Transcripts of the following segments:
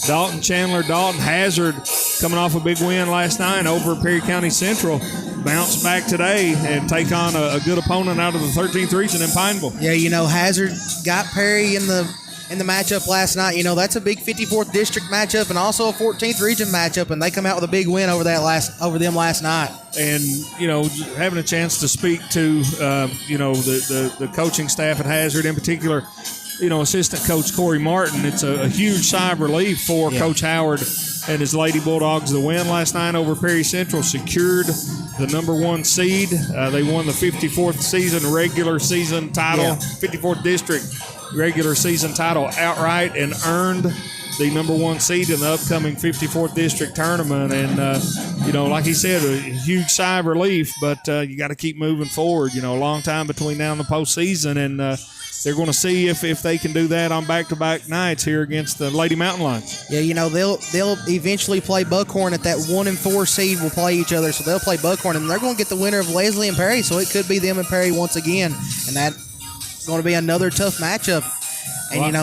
Dalton Chandler, Dalton Hazard coming off a big win last night over Perry County Central. Bounce back today and take on a good opponent out of the 13th region in Pineville. Yeah, Hazard got Perry in the matchup last night. That's a big 54th district matchup and also a 14th region matchup, and they come out with a big win over them last night. And having a chance to speak to the coaching staff at Hazard, in particular, assistant coach Corey Martin, it's a huge sigh of relief for Coach Howard and his Lady Bulldogs. The win last night over Perry Central secured the number 1 seed. They won the 54th season regular season title, 54th district regular season title outright, and earned the number 1 seed in the upcoming 54th district tournament. And, like he said, a huge sigh of relief, but you got to keep moving forward. A long time between now and the postseason, and they're going to see if they can do that on back-to-back nights here against the Lady Mountain Lions. Yeah, they'll eventually play Buckhorn at that 1 and 4 seed will play each other, so they'll play Buckhorn, and they're going to get the winner of Leslie and Perry, so it could be them and Perry once again, and that's going to be another tough matchup. And,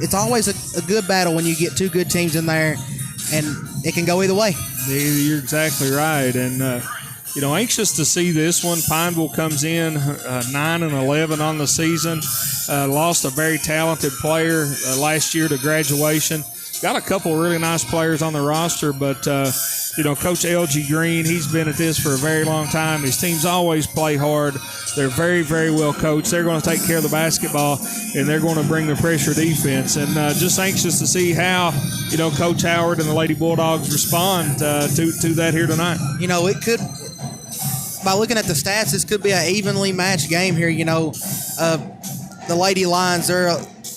it's always a good battle when you get two good teams in there, and it can go either way. You're exactly right. And, anxious to see this one. Pineville comes in 9-11 on the season. Lost a very talented player last year to graduation. Got a couple really nice players on the roster, but, Coach L.G. Green, he's been at this for a very long time. His teams always play hard. They're very, very well coached. They're going to take care of the basketball, and they're going to bring the pressure defense. And just anxious to see how, Coach Howard and the Lady Bulldogs respond to that here tonight. It could, by looking at the stats, this could be an evenly matched game here. The Lady Lions,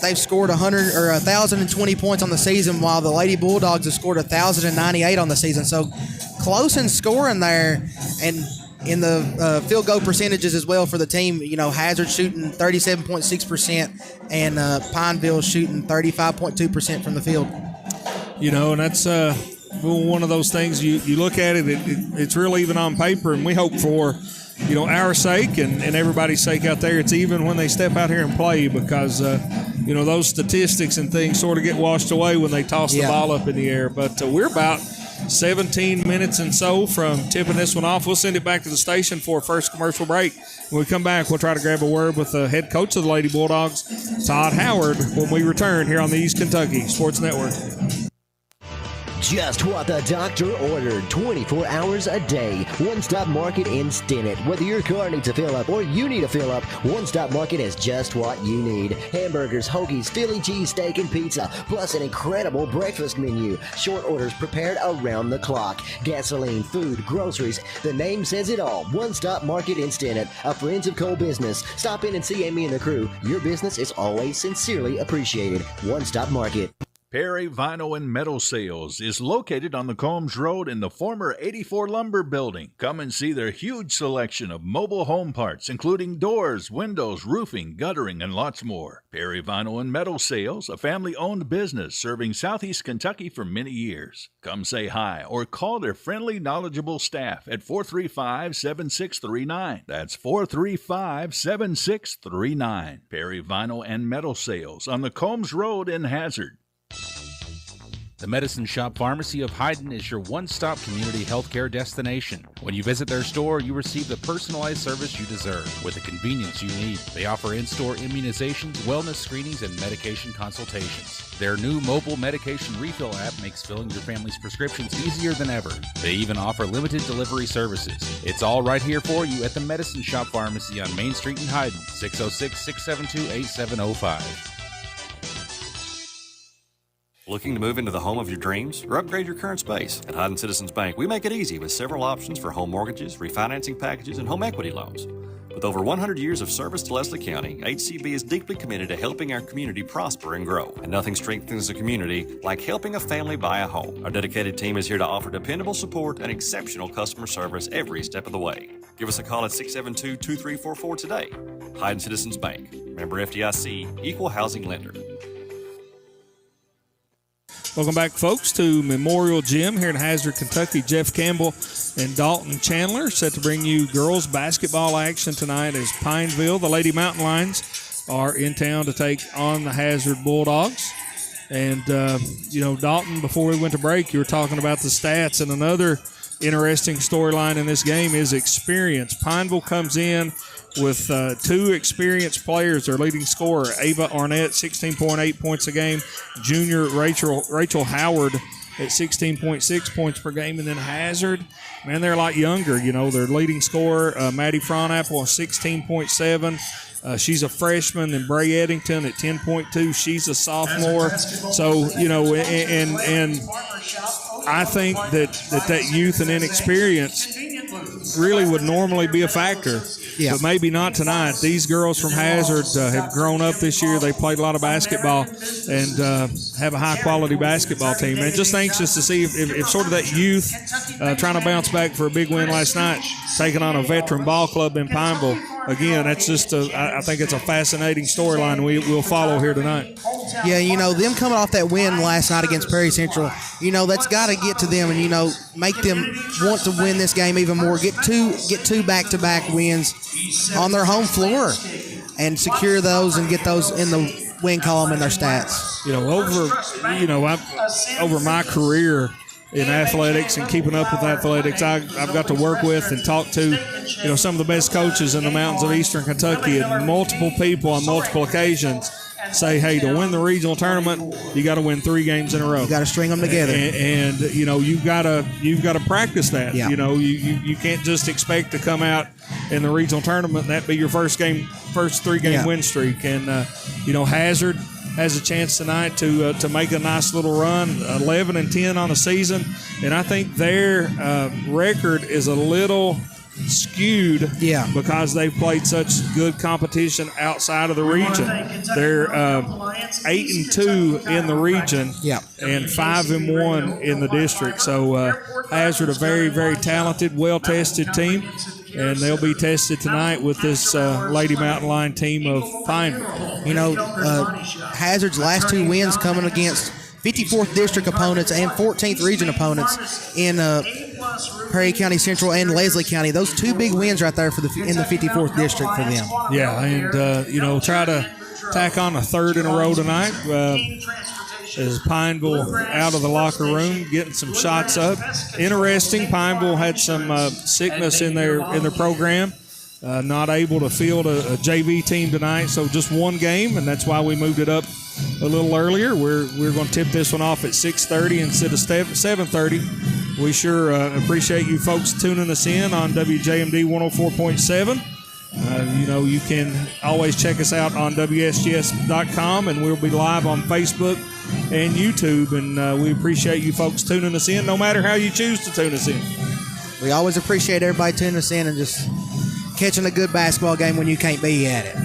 they've scored 1,020 points on the season, while the Lady Bulldogs have scored 1,098 on the season. So close in scoring there, and in the field goal percentages as well for the team. Hazard shooting 37.6% and Pineville shooting 35.2% from the field. And that's one of those things you look at it's real even on paper, and we hope for our sake and everybody's sake out there, it's even when they step out here and play, because those statistics and things sort of get washed away when they toss the ball up in the air. But we're about 17 minutes and so from tipping this one off. We'll send it back to the station for a first commercial break. When we come back, we'll try to grab a word with the head coach of the Lady Bulldogs, Todd Howard, when we return here on the East Kentucky Sports Network. Just what the doctor ordered, 24 hours a day. One Stop Market in Stinnett. Whether your car needs a fill up or you need a fill up, One Stop Market has just what you need. Hamburgers, hoagies, Philly cheese steak, and pizza, plus an incredible breakfast menu. Short orders prepared around the clock. Gasoline, food, groceries. The name says it all. One Stop Market in Stinnett, a Friends of Coal business. Stop in and see Amy and the crew. Your business is always sincerely appreciated. One Stop Market. Perry Vinyl and Metal Sales is located on the Combs Road in the former 84 Lumber Building. Come and see their huge selection of mobile home parts, including doors, windows, roofing, guttering, and lots more. Perry Vinyl and Metal Sales, a family-owned business serving Southeast Kentucky for many years. Come say hi or call their friendly, knowledgeable staff at 435-7639. That's 435-7639. Perry Vinyl and Metal Sales on the Combs Road in Hazard. The Medicine Shop Pharmacy of Hyden is your one-stop community healthcare destination. When you visit their store, you receive the personalized service you deserve with the convenience you need. They offer in-store immunizations, wellness screenings, and medication consultations. Their new mobile medication refill app makes filling your family's prescriptions easier than ever. They even offer limited delivery services. It's all right here for you at the Medicine Shop Pharmacy on Main Street in Hyden, 606-672-8705. Looking to move into the home of your dreams or upgrade your current space? At Hyden Citizens Bank, we make it easy with several options for home mortgages, refinancing packages, and home equity loans. With over 100 years of service to Leslie County, HCB is deeply committed to helping our community prosper and grow. And nothing strengthens a community like helping a family buy a home. Our dedicated team is here to offer dependable support and exceptional customer service every step of the way. Give us a call at 672-2344 today. Hyden Citizens Bank. Member FDIC, Equal Housing Lender. Welcome back, folks, to Memorial Gym here in Hazard, Kentucky. Jeff Campbell and Dalton Chandler set to bring you girls basketball action tonight as Pineville, the Lady Mountain Lions, are in town to take on the Hazard Bulldogs. And, Dalton, before we went to break, you were talking about the stats, and another interesting storyline in this game is experience. Pineville comes in with two experienced players. Their leading scorer, Ava Arnett, 16.8 points a game. Junior Rachel Howard at 16.6 points per game. And then Hazard, man, they're a lot younger. Their leading scorer, Maddie Fronapple, 16.7. She's a freshman. And Bray Eddington at 10.2. She's a sophomore. So, and I think that youth and inexperience really would normally be a factor. Yeah. But maybe not tonight. These girls from Hazard have grown up this year. They played a lot of basketball and have a high-quality basketball team. And just anxious to see if sort of that youth trying to bounce back for a big win last night, taking on a veteran ball club in Pineville. Again, that's just I think it's a fascinating storyline we'll follow here tonight. Yeah, them coming off that win last night against Perry Central, that's got to get to them and, make them want to win this game even more. Get two back-to-back wins on their home floor and secure those and get those in the win column in their stats. Over my career in athletics and keeping up with athletics, I've got to work with and talk to, some of the best coaches in the mountains of Eastern Kentucky, and multiple people on multiple occasions say, hey, to win the regional tournament, you got to win 3 games in a row. You got to string them together, and you've got to practice that. Yeah. You can't just expect to come out in the regional tournament and that be your first 3-game win streak. And Hazard has a chance tonight to make a nice little run, 11-10 on the season, and I think their record is a little skewed because they've played such good competition outside of the region. They're 8-2 in the region and 5-1 in the district. So Hazard, a very, very talented, well-tested team, and they'll be tested tonight with this Lady Mountain Lion team of Pineville. Hazard's last 2 wins coming against 54th district opponents and 14th region opponents in Perry County Central and Leslie County. Those 2 big wins right there in the 54th district for them. Yeah, and try to tack on a 3rd in a row tonight. As Pineville out of the locker room, getting some shots up. Interesting, Pineville had some sickness in their program. Not able to field a JV team tonight, so just 1 game, and that's why we moved it up a little earlier. We're going to tip this one off at 6:30 instead of 7:30. We sure appreciate you folks tuning us in on WJMD 104.7. You can always check us out on WSGS.com, and we'll be live on Facebook and YouTube, and we appreciate you folks tuning us in, no matter how you choose to tune us in. We always appreciate everybody tuning us in and just catching a good basketball game when you can't be at it.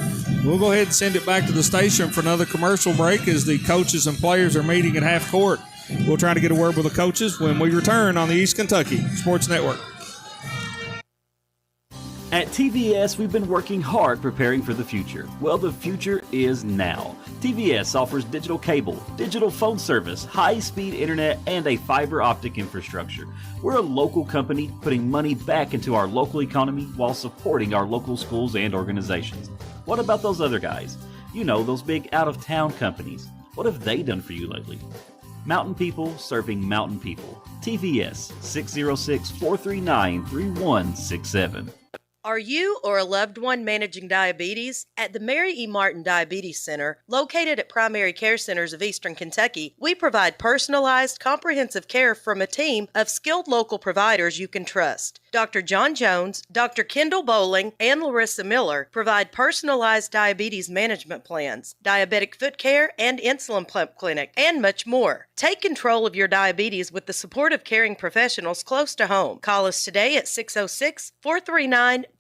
We'll go ahead and send it back to the station for another commercial break as the coaches and players are meeting at half court. We'll try to get a word with the coaches when we return on the East Kentucky Sports Network. At TVS, we've been working hard preparing for the future. Well, the future is now. TVS offers digital cable, digital phone service, high-speed internet, and a fiber optic infrastructure. We're a local company putting money back into our local economy while supporting our local schools and organizations. What about those other guys? Those big out-of-town companies. What have they done for you lately? Mountain people serving mountain people. TVS, 606-439-3167. Are you or a loved one managing diabetes? At the Mary E. Martin Diabetes Center, located at Primary Care Centers of Eastern Kentucky, we provide personalized, comprehensive care from a team of skilled local providers you can trust. Dr. John Jones, Dr. Kendall Bowling, and Larissa Miller provide personalized diabetes management plans, diabetic foot care, and insulin pump clinic, and much more. Take control of your diabetes with the support of caring professionals close to home. Call us today at 606-439-1300.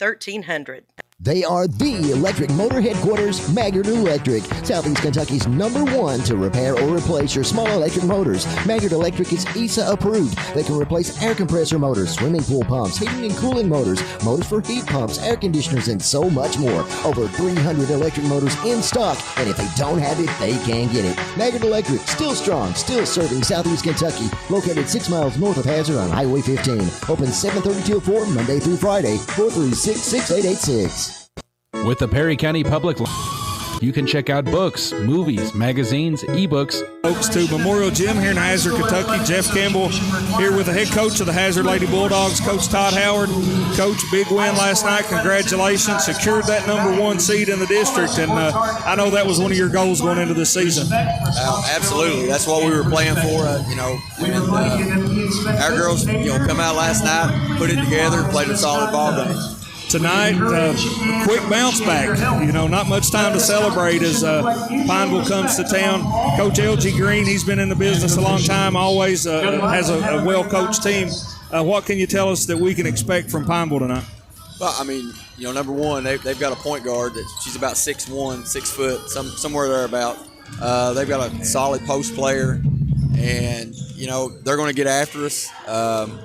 They are the electric motor headquarters, Maggard Electric, Southeast Kentucky's #1 to repair or replace your small electric motors. Maggard Electric is ESA approved. They can replace air compressor motors, swimming pool pumps, heating and cooling motors, motors for heat pumps, air conditioners, and so much more. Over 300 electric motors in stock, and if they don't have it, they can get it. Maggard Electric, still strong, still serving Southeast Kentucky. Located 6 miles north of Hazard on Highway 15. Open 7:30 till 4, Monday through Friday, 436-6886. With the Perry County Public You can check out books, movies, magazines, ebooks. Folks, to Memorial Gym here in Hazard, Kentucky. Jeff Campbell here with the head coach of the Hazard Lady Bulldogs, Coach Todd Howard. Coach, big win last night. Congratulations. Secured that #1 seed in the district, and I know that was one of your goals going into this season. Absolutely. That's what we were playing for. Our girls, come out last night, put it together, played a solid ball game. Tonight, quick bounce back. Not much time to celebrate as Pineville comes to town. Coach L.G. Green, he's been in the business a long time, always has a well-coached team. What can you tell us that we can expect from Pineville tonight? Well, number one, they've got a point guard that she's about 6'1", 6 foot, somewhere thereabout. They've got a solid post player, and they're going to get after us.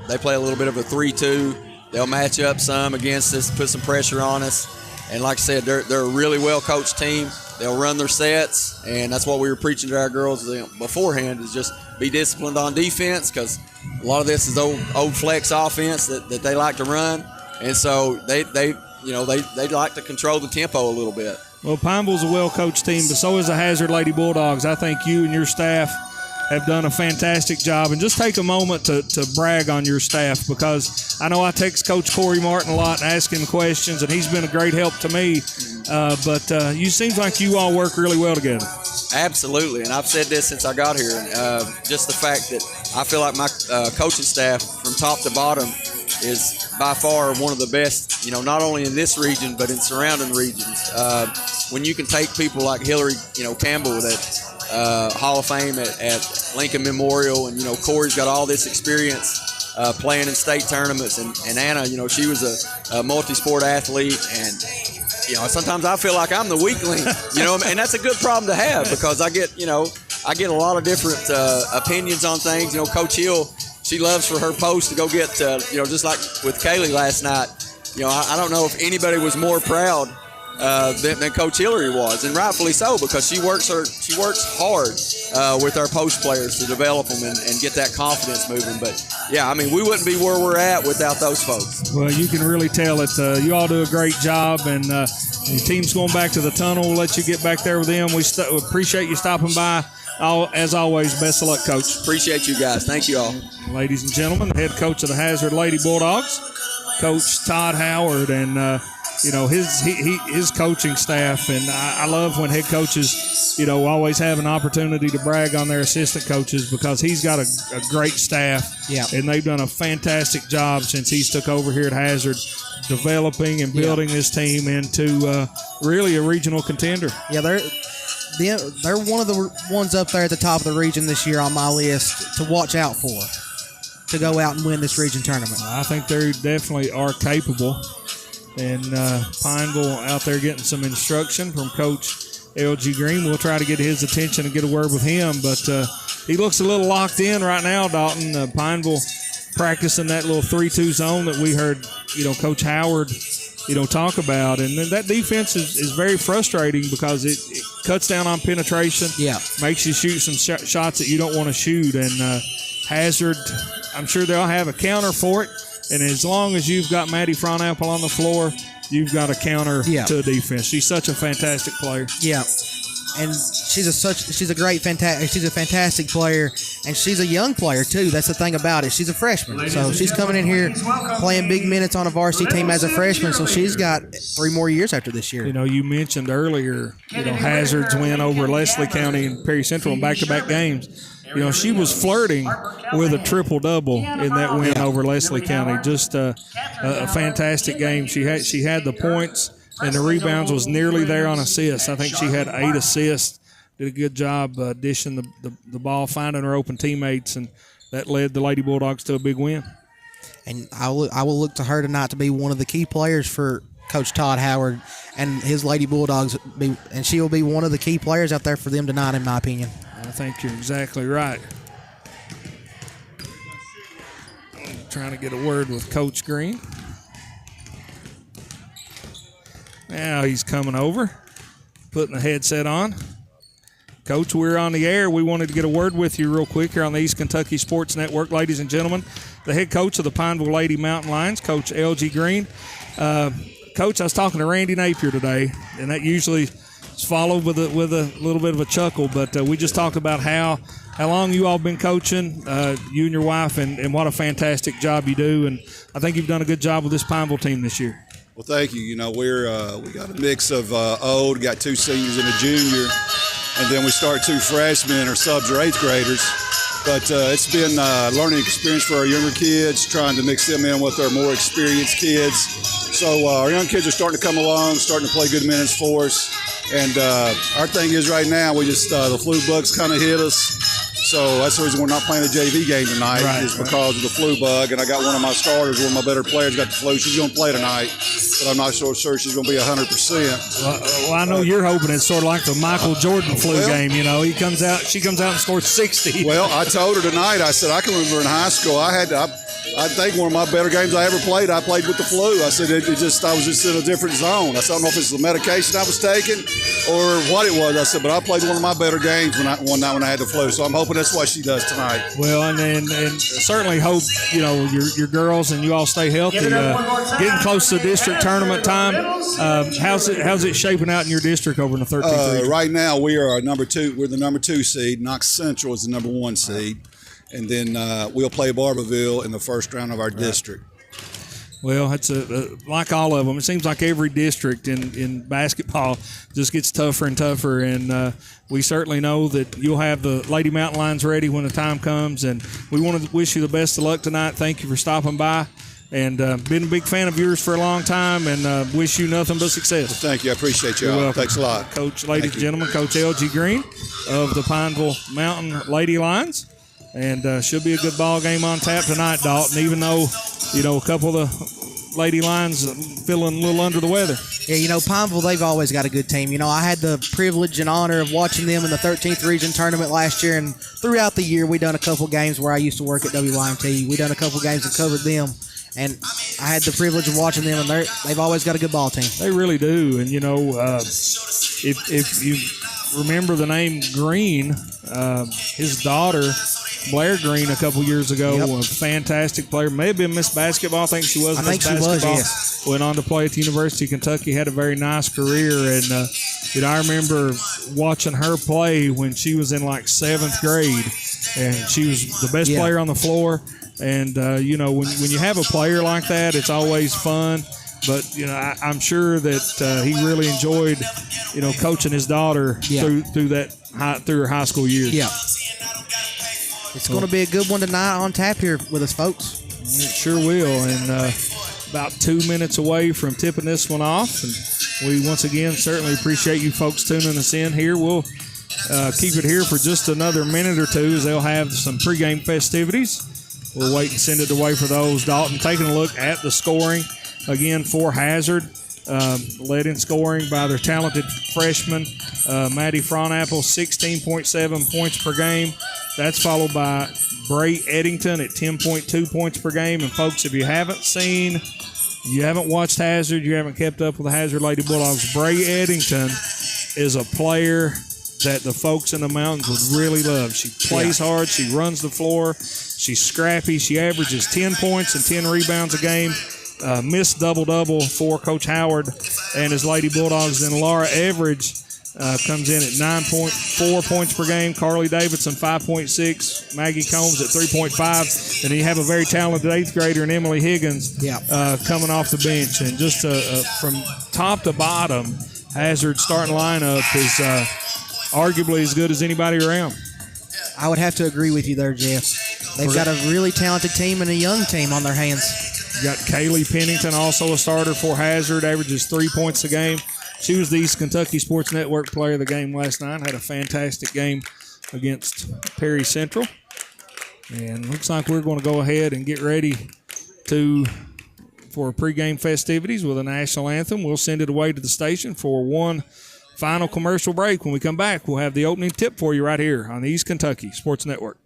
They play a little bit of a 3-2. They'll match up some against us, put some pressure on us, and like I said, they're a really well coached team. They'll run their sets, and that's what we were preaching to our girls beforehand, is just be disciplined on defense, because a lot of this is old flex offense that they like to run, and so they like to control the tempo a little bit. Well, Pineville's a well-coached team, but so is the Hazard Lady Bulldogs. I think you and your staff have done a fantastic job. And just take a moment to brag on your staff, because I know I text Coach Corey Martin a lot and ask him questions, and he's been a great help to me. But you seems like you all work really well together. Absolutely, and I've said this since I got here. Just the fact that I feel like my coaching staff from top to bottom is by far one of the best, not only in this region but in surrounding regions. When you can take people like Hillary, Campbell, that Hall of Fame at Lincoln Memorial, and Corey's got all this experience playing in state tournaments, and Anna, she was a multi-sport athlete, and sometimes I feel like I'm the weak link, and that's a good problem to have, because I get a lot of different opinions on things. Coach Hill, she loves for her post to go get just like with Kaylee last night. I don't know if anybody was more proud than Coach Hillary was, and rightfully so, because she works hard with our post players to develop them and get that confidence moving. But yeah, we wouldn't be where we're at without those folks. Well, you can really tell it. You all do a great job, and your team's going back to the tunnel. We'll let you get back there with them. We appreciate you stopping by. As always, best of luck, Coach. Appreciate you guys. Thank you all. Ladies and gentlemen, the head coach of the Hazard Lady Bulldogs, Coach Todd Howard, and his coaching staff. And I love when head coaches, always have an opportunity to brag on their assistant coaches, because he's got a great staff. Yeah. And they've done a fantastic job since he's took over here at Hazard, developing and building this team into really a regional contender. Yeah, they're one of the ones up there at the top of the region this year on my list to watch out for, to go out and win this region tournament. I think they definitely are capable. And Pineville out there getting some instruction from Coach L.G. Green. We'll try to get his attention and get a word with him. But he looks a little locked in right now, Dalton. Pineville practicing that little 3-2 zone that we heard, Coach Howard, talk about. And then that defense is very frustrating, because it cuts down on penetration. Yeah. Makes you shoot some shots that you don't want to shoot. And Hazard, I'm sure they'll have a counter for it. And as long as you've got Maddie Fronapple on the floor, you've got a counter to a defense. She's such a fantastic player. Yeah, and she's a fantastic player, and she's a young player too. That's the thing about it. She's a freshman, so she's coming in here playing big minutes on a varsity team as a freshman. So she's got 3 more years after this year. You mentioned earlier, Hazard's win over Leslie County and Perry Central in back-to-back games. She was flirting with a triple-double in that win over Leslie County. Just a fantastic game. She had the points, and the rebounds was nearly there on assists. I think she had 8 assists. Did a good job dishing the ball, finding her open teammates, and that led the Lady Bulldogs to a big win. And I will look to her tonight to be one of the key players for Coach Todd Howard and his Lady Bulldogs, and she will be one of the key players out there for them tonight, in my opinion. I think you're exactly right. Trying to get a word with Coach Green. Now he's coming over, putting the headset on. Coach, we're on the air. We wanted to get a word with you real quick here on the East Kentucky Sports Network. Ladies and gentlemen, the head coach of the Pineville Lady Mountain Lions, Coach L.G. Green. Coach, I was talking to Randy Napier today, and that usually it's followed with a little bit of a chuckle. But we just talked about how long you all been coaching, you and your wife, and what a fantastic job you do. And I think you've done a good job with this Pineville team this year. Well, thank you. You know, we got a mix of old, got 2 seniors and a junior, and then we start 2 freshmen or subs or 8th graders. But it's been a learning experience for our younger kids, trying to mix them in with our more experienced kids. So our young kids are starting to come along, starting to play good minutes for us. And our thing is right now, we just the flu bugs kind of hit us. So that's the reason we're not playing a JV game tonight, because of the flu bug. And I got one of my starters, one of my better players, got the flu. She's going to play tonight, but I'm not sure she's going to be 100%. Well, I know you're hoping it's sort of like the Michael Jordan flu game. You know, she comes out and scores 60. Well, I told her tonight, I said, I can remember in high school, I think one of my better games I ever played, I played with the flu. I said, I was just in a different zone. I said, I don't know if it's the medication I was taking or what it was. I said, but I played one of my better games one night when I had the flu. So I'm hoping that's what she does tonight. Well, and certainly hope, you know, your girls and you all stay healthy. Getting close to district tournament time, how's it shaping out in your district over in the 13th region? Right now, we are number 2. We're the number 2 seed. Knox Central is the number 1 seed. And then we'll play Barberville in the first round of our district. Well, it's like all of them. It seems like every district in basketball just gets tougher and tougher. And we certainly know that you'll have the Lady Mountain Lions ready when the time comes. And we want to wish you the best of luck tonight. Thank you for stopping by. And been a big fan of yours for a long time, and wish you nothing but success. Well, thank you. I appreciate you all. Thanks a lot. Coach, ladies and gentlemen, Coach L.G. Green of the Pineville Mountain Lady Lions. And should be a good ball game on tap tonight, Dalton, even though, you know, a couple of the Lady Lions feeling a little under the weather. Yeah, you know, Pineville, they've always got a good team. You know, I had the privilege and honor of watching them in the 13th region tournament last year, and throughout the year we done a couple games where I used to work at WYMT. We done a couple games and covered them, and I had the privilege of watching them, and they've always got a good ball team. They really do, and, you know, if you remember the name Green, his daughter – Blair Green a couple years ago, a fantastic player. May have been Miss Basketball. I think she was Miss Basketball. Yes. Went on to play at the University of Kentucky, had a very nice career. And, you know, I remember watching her play when she was in like 7th grade, and she was the best player on the floor. And, you know, when you have a player like that, it's always fun. But, you know, I'm sure that he really enjoyed, you know, coaching his daughter through her high school years. Yeah. It's going to be a good one tonight on tap here with us, folks. It sure will. And about 2 minutes away from tipping this one off. And we, once again, certainly appreciate you folks tuning us in here. We'll keep it here for just another minute or two as they'll have some pregame festivities. We'll wait and send it away for those. Dalton taking a look at the scoring again for Hazard. Led in scoring by their talented freshman, Maddie Fronapple, 16.7 points per game. That's followed by Bray Eddington at 10.2 points per game. And, folks, if you haven't watched Hazard, you haven't kept up with the Hazard Lady Bulldogs, Bray Eddington is a player that the folks in the mountains would really love. She plays hard. She runs the floor. She's scrappy. She averages 10 points and 10 rebounds a game. Missed double-double for Coach Howard and his Lady Bulldogs. Then Laura Everidge comes in at 9.4 points per game. Carly Davidson, 5.6. Maggie Combs at 3.5. And then you have a very talented 8th grader in Emily Higgins coming off the bench. And just from top to bottom, Hazard's starting lineup is arguably as good as anybody around. I would have to agree with you there, Jeff. They've got a really talented team and a young team on their hands. You got Kaylee Pennington, also a starter for Hazard, averages 3 points a game. She was the East Kentucky Sports Network player of the game last night. Had a fantastic game against Perry Central. And looks like we're going to go ahead and get ready for pregame festivities with a national anthem. We'll send it away to the station for one final commercial break. When we come back, we'll have the opening tip for you right here on the East Kentucky Sports Network.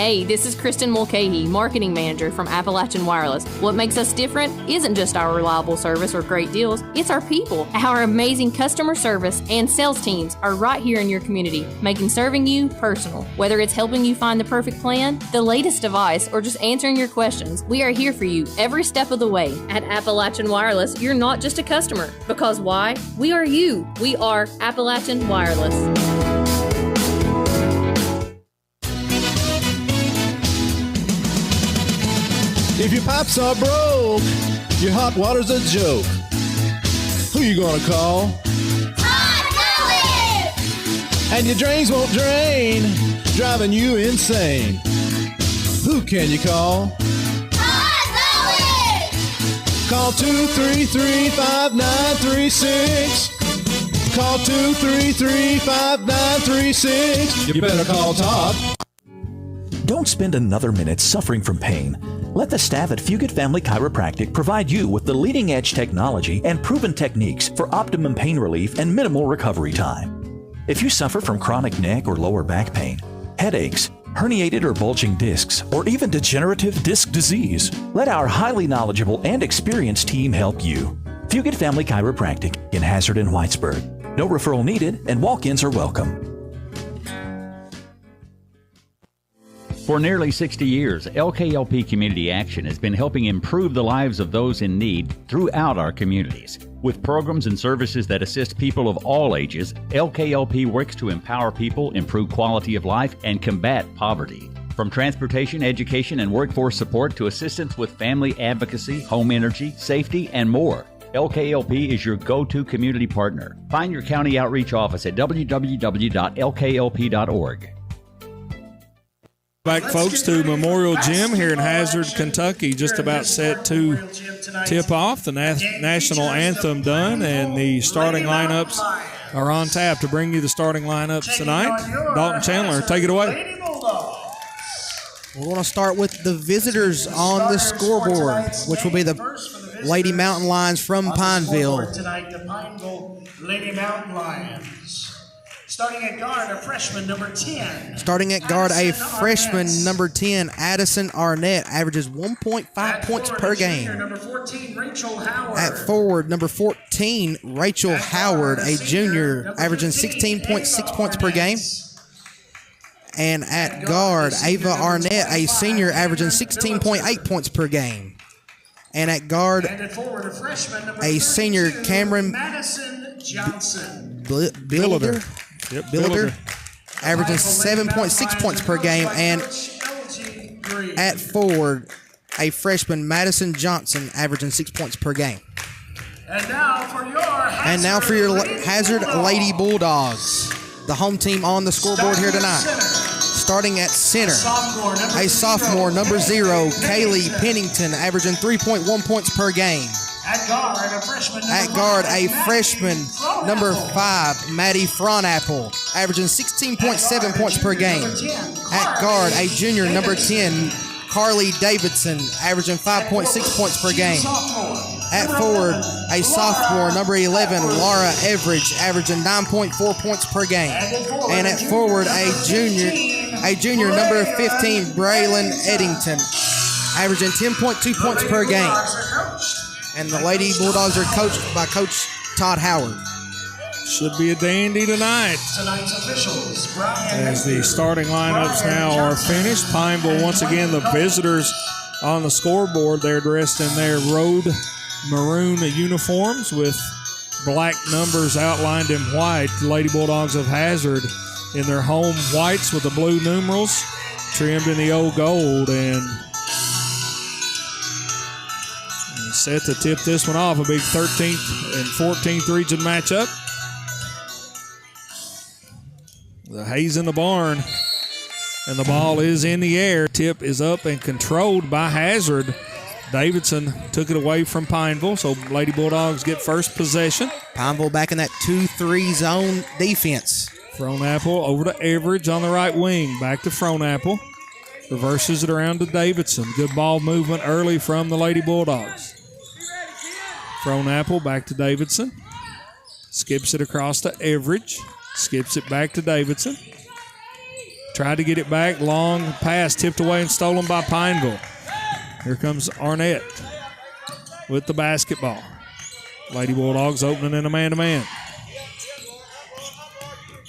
Hey, this is Kristen Mulcahy, Marketing Manager from Appalachian Wireless. What makes us different isn't just our reliable service or great deals, it's our people. Our amazing customer service and sales teams are right here in your community, making serving you personal. Whether it's helping you find the perfect plan, the latest device, or just answering your questions, we are here for you every step of the way. At Appalachian Wireless, you're not just a customer. Because why? We are you. We are Appalachian Wireless. If your pipes are broke, your hot water's a joke. Who you gonna call? Hot Gully! And your drains won't drain, driving you insane. Who can you call? Hot Gully! Call 233-5936. Call 233-5936. You better call Todd. Don't spend another minute suffering from pain. Let the staff at Fugit Family Chiropractic provide you with the leading-edge technology and proven techniques for optimum pain relief and minimal recovery time. If you suffer from chronic neck or lower back pain, headaches, herniated or bulging discs, or even degenerative disc disease, let our highly knowledgeable and experienced team help you. Fugit Family Chiropractic in Hazard and Whitesburg. No referral needed and walk-ins are welcome. For nearly 60 years, LKLP Community Action has been helping improve the lives of those in need throughout our communities. With programs and services that assist people of all ages, LKLP works to empower people, improve quality of life, and combat poverty. From transportation, education, and workforce support to assistance with family advocacy, home energy, safety, and more. LKLP is your go-to community partner. Find your county outreach office at www.lklp.org. Back, folks, to Memorial Gym here in Hazard, Kentucky. Just about set to tip off. The national anthem done, and the starting lineups are on tap to bring you the starting lineups tonight. Dalton Chandler, take it away. We're going to start with the visitors on the scoreboard, which will be the Lady Mountain Lions from Pineville. Tonight, the Pineville Lady Mountain Lions. Starting at guard, a freshman, number 10. Starting at guard, a freshman, number 10, Addison Arnett, averages 1.5 points per game. Number 14, Rachel Howard. At forward, number 14, Rachel Howard, a junior, averaging 16.6 points per game. And at guard, Ava Arnett, a senior, averaging 16.8 points per game. And at guard, a senior, Cameron Madison Johnson. Billiter. Yep, Billiter, averaging 7.6 points per game. And at forward, a freshman, Madison Johnson, averaging 6 points per game. And now for your Hazard Lady Bulldogs, the home team on the scoreboard here tonight. Starting at center, a sophomore, number 0, Kaylee Pennington, averaging 3.1 points per game. At guard, a freshman, number 5, Maddie Fronapple, averaging 16.7 points per game. At guard, a junior, number 10, Carly Davidson, averaging 5.6 points per game. At forward, a sophomore, number 11, Laura Everidge, averaging 9.4 points per game. And at forward, a junior, number 15, Braylon Eddington, averaging 10.2 points per game. And the Lady Bulldogs are coached by Coach Todd Howard. Should be a dandy tonight. As the starting lineups now are finished, Pineville once again the visitors on the scoreboard. They're dressed in their road maroon uniforms with black numbers outlined in white. The Lady Bulldogs of Hazard in their home whites with the blue numerals trimmed in the old gold, and set to tip this one off, a big 13th and 14th region matchup. The hay's in the barn, and the ball is in the air. Tip is up and controlled by Hazard. Davidson took it away from Pineville, so Lady Bulldogs get first possession. Pineville back in that 2-3 zone defense. Fronapple over to Everidge on the right wing. Back to Fronapple. Reverses it around to Davidson. Good ball movement early from the Lady Bulldogs. Fronapple back to Davidson. Skips it across to Everidge. Skips it back to Davidson. Tried to get it back. Long pass tipped away and stolen by Pineville. Here comes Arnett with the basketball. Lady Bulldogs opening in a man-to-man.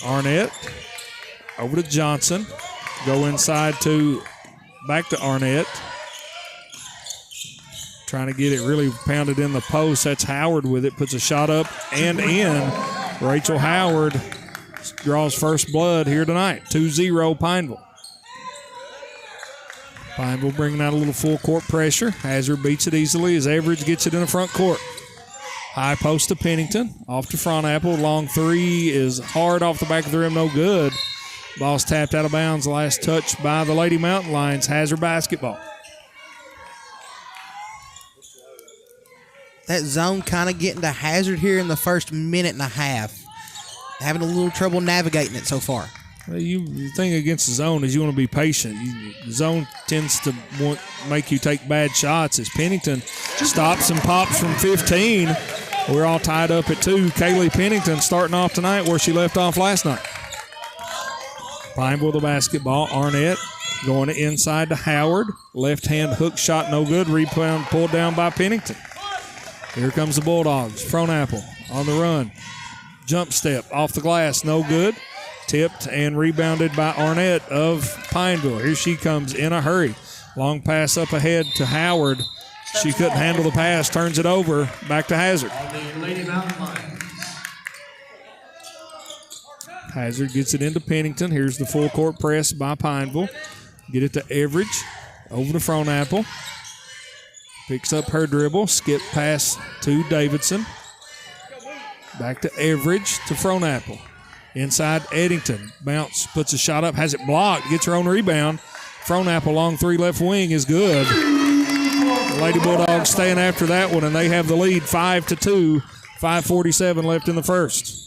Arnett over to Johnson. Go inside back to Arnett. Trying to get it really pounded in the post. That's Howard with it. Puts a shot up and in. Rachel Howard draws first blood here tonight. 2-0 Pineville. Pineville bringing out a little full court pressure. Hazard beats it easily as Everidge gets it in the front court. High post to Pennington. Off to Fronapple. Long three is hard off the back of the rim. No good. Ball's tapped out of bounds. Last touch by the Lady Mountain Lions. Hazard basketball. That zone kind of getting to Hazard here in the first minute and a half. Having a little trouble navigating it so far. Well, the thing against the zone is you want to be patient. The zone tends to make you take bad shots. As Pennington stops and pops from 15, we're all tied up at 2. Kaylee Pennington starting off tonight where she left off last night. Pineville the basketball. Arnett going inside to Howard. Left hand hook shot no good. Rebound pulled down by Pennington. Here comes the Bulldogs. Fronapple on the run. Jump step off the glass, no good. Tipped and rebounded by Arnett of Pineville. Here she comes in a hurry. Long pass up ahead to Howard. She couldn't handle the pass, turns it over. Back to Hazard. Hazard gets it into Pennington. Here's the full court press by Pineville. Get it to Everidge. Over to Fronapple. Picks up her dribble. Skip pass to Davidson. Back to Everidge to Fronapple. Inside Eddington. Bounce, puts a shot up, has it blocked, gets her own rebound. Fronapple long three left wing is good. The Lady Bulldogs staying after that one, and they have the lead 5-2. 5:47 left in the first.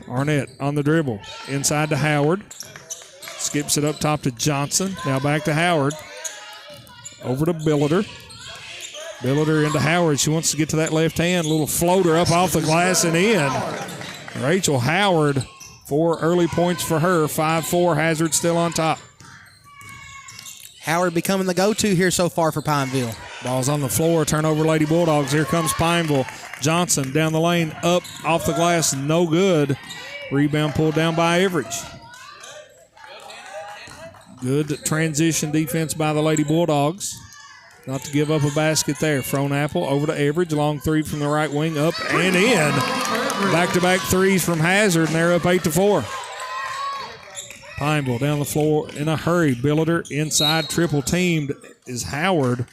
Arnett on the dribble. Inside to Howard. Skips it up top to Johnson. Now back to Howard. Over to Billiter. Billiter into Howard. She wants to get to that left hand. Little floater up off the glass and in. Rachel Howard, 4 early points for her. 5-4. Hazard still on top. Howard becoming the go-to here so far for Pineville. Ball's on the floor. Turnover Lady Bulldogs. Here comes Pineville. Johnson down the lane. Up off the glass. No good. Rebound pulled down by Everidge. Good transition defense by the Lady Bulldogs. Not to give up a basket there. Fronapple over to Everidge. Long three from the right wing. Up and in. Back-to-back threes from Hazard, and they're up 8-4. Pineville down the floor in a hurry. Billiter inside, triple teamed is Howard,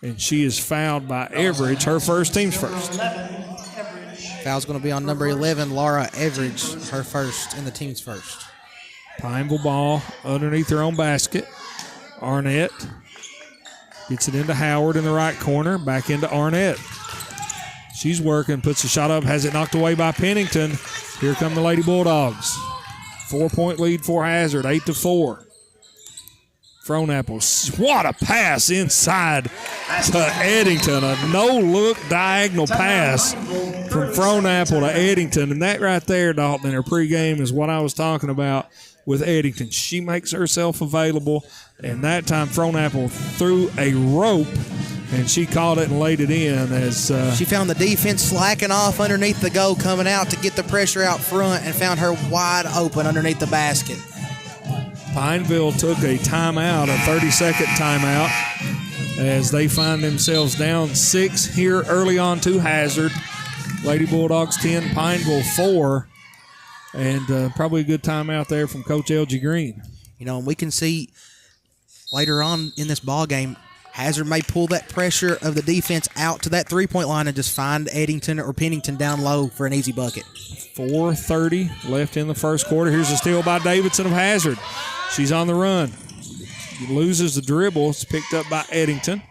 and she is fouled by Everidge. Her first, team's first. Foul's going to be on number 11, Laura Everidge, her first and the team's first. Pineville ball underneath their own basket. Arnett gets it into Howard in the right corner. Back into Arnett. She's working, puts a shot up, has it knocked away by Pennington. Here come the Lady Bulldogs. 4-point lead for Hazard, 8-4. Fronapple, what a pass inside to Eddington. A no-look diagonal pass from Fronapple to Eddington. And that right there, Dalton, in her pregame is what I was talking about with Eddington. She makes herself available, and that time Fronapple threw a rope, and she caught it and laid it in as she found the defense slacking off underneath the goal, coming out to get the pressure out front, and found her wide open underneath the basket. Pineville took a timeout, a 30-second timeout, as they find themselves down 6 here early on to Hazard. Lady Bulldogs 10, Pineville 4, and probably a good timeout there from Coach L.G. Green. You know, and we can see later on in this ball game, Hazard may pull that pressure of the defense out to that three-point line and just find Eddington or Pennington down low for an easy bucket. 4:30 left in the first quarter. Here's a steal by Davidson of Hazard. She's on the run. Loses the dribble. It's picked up by Eddington.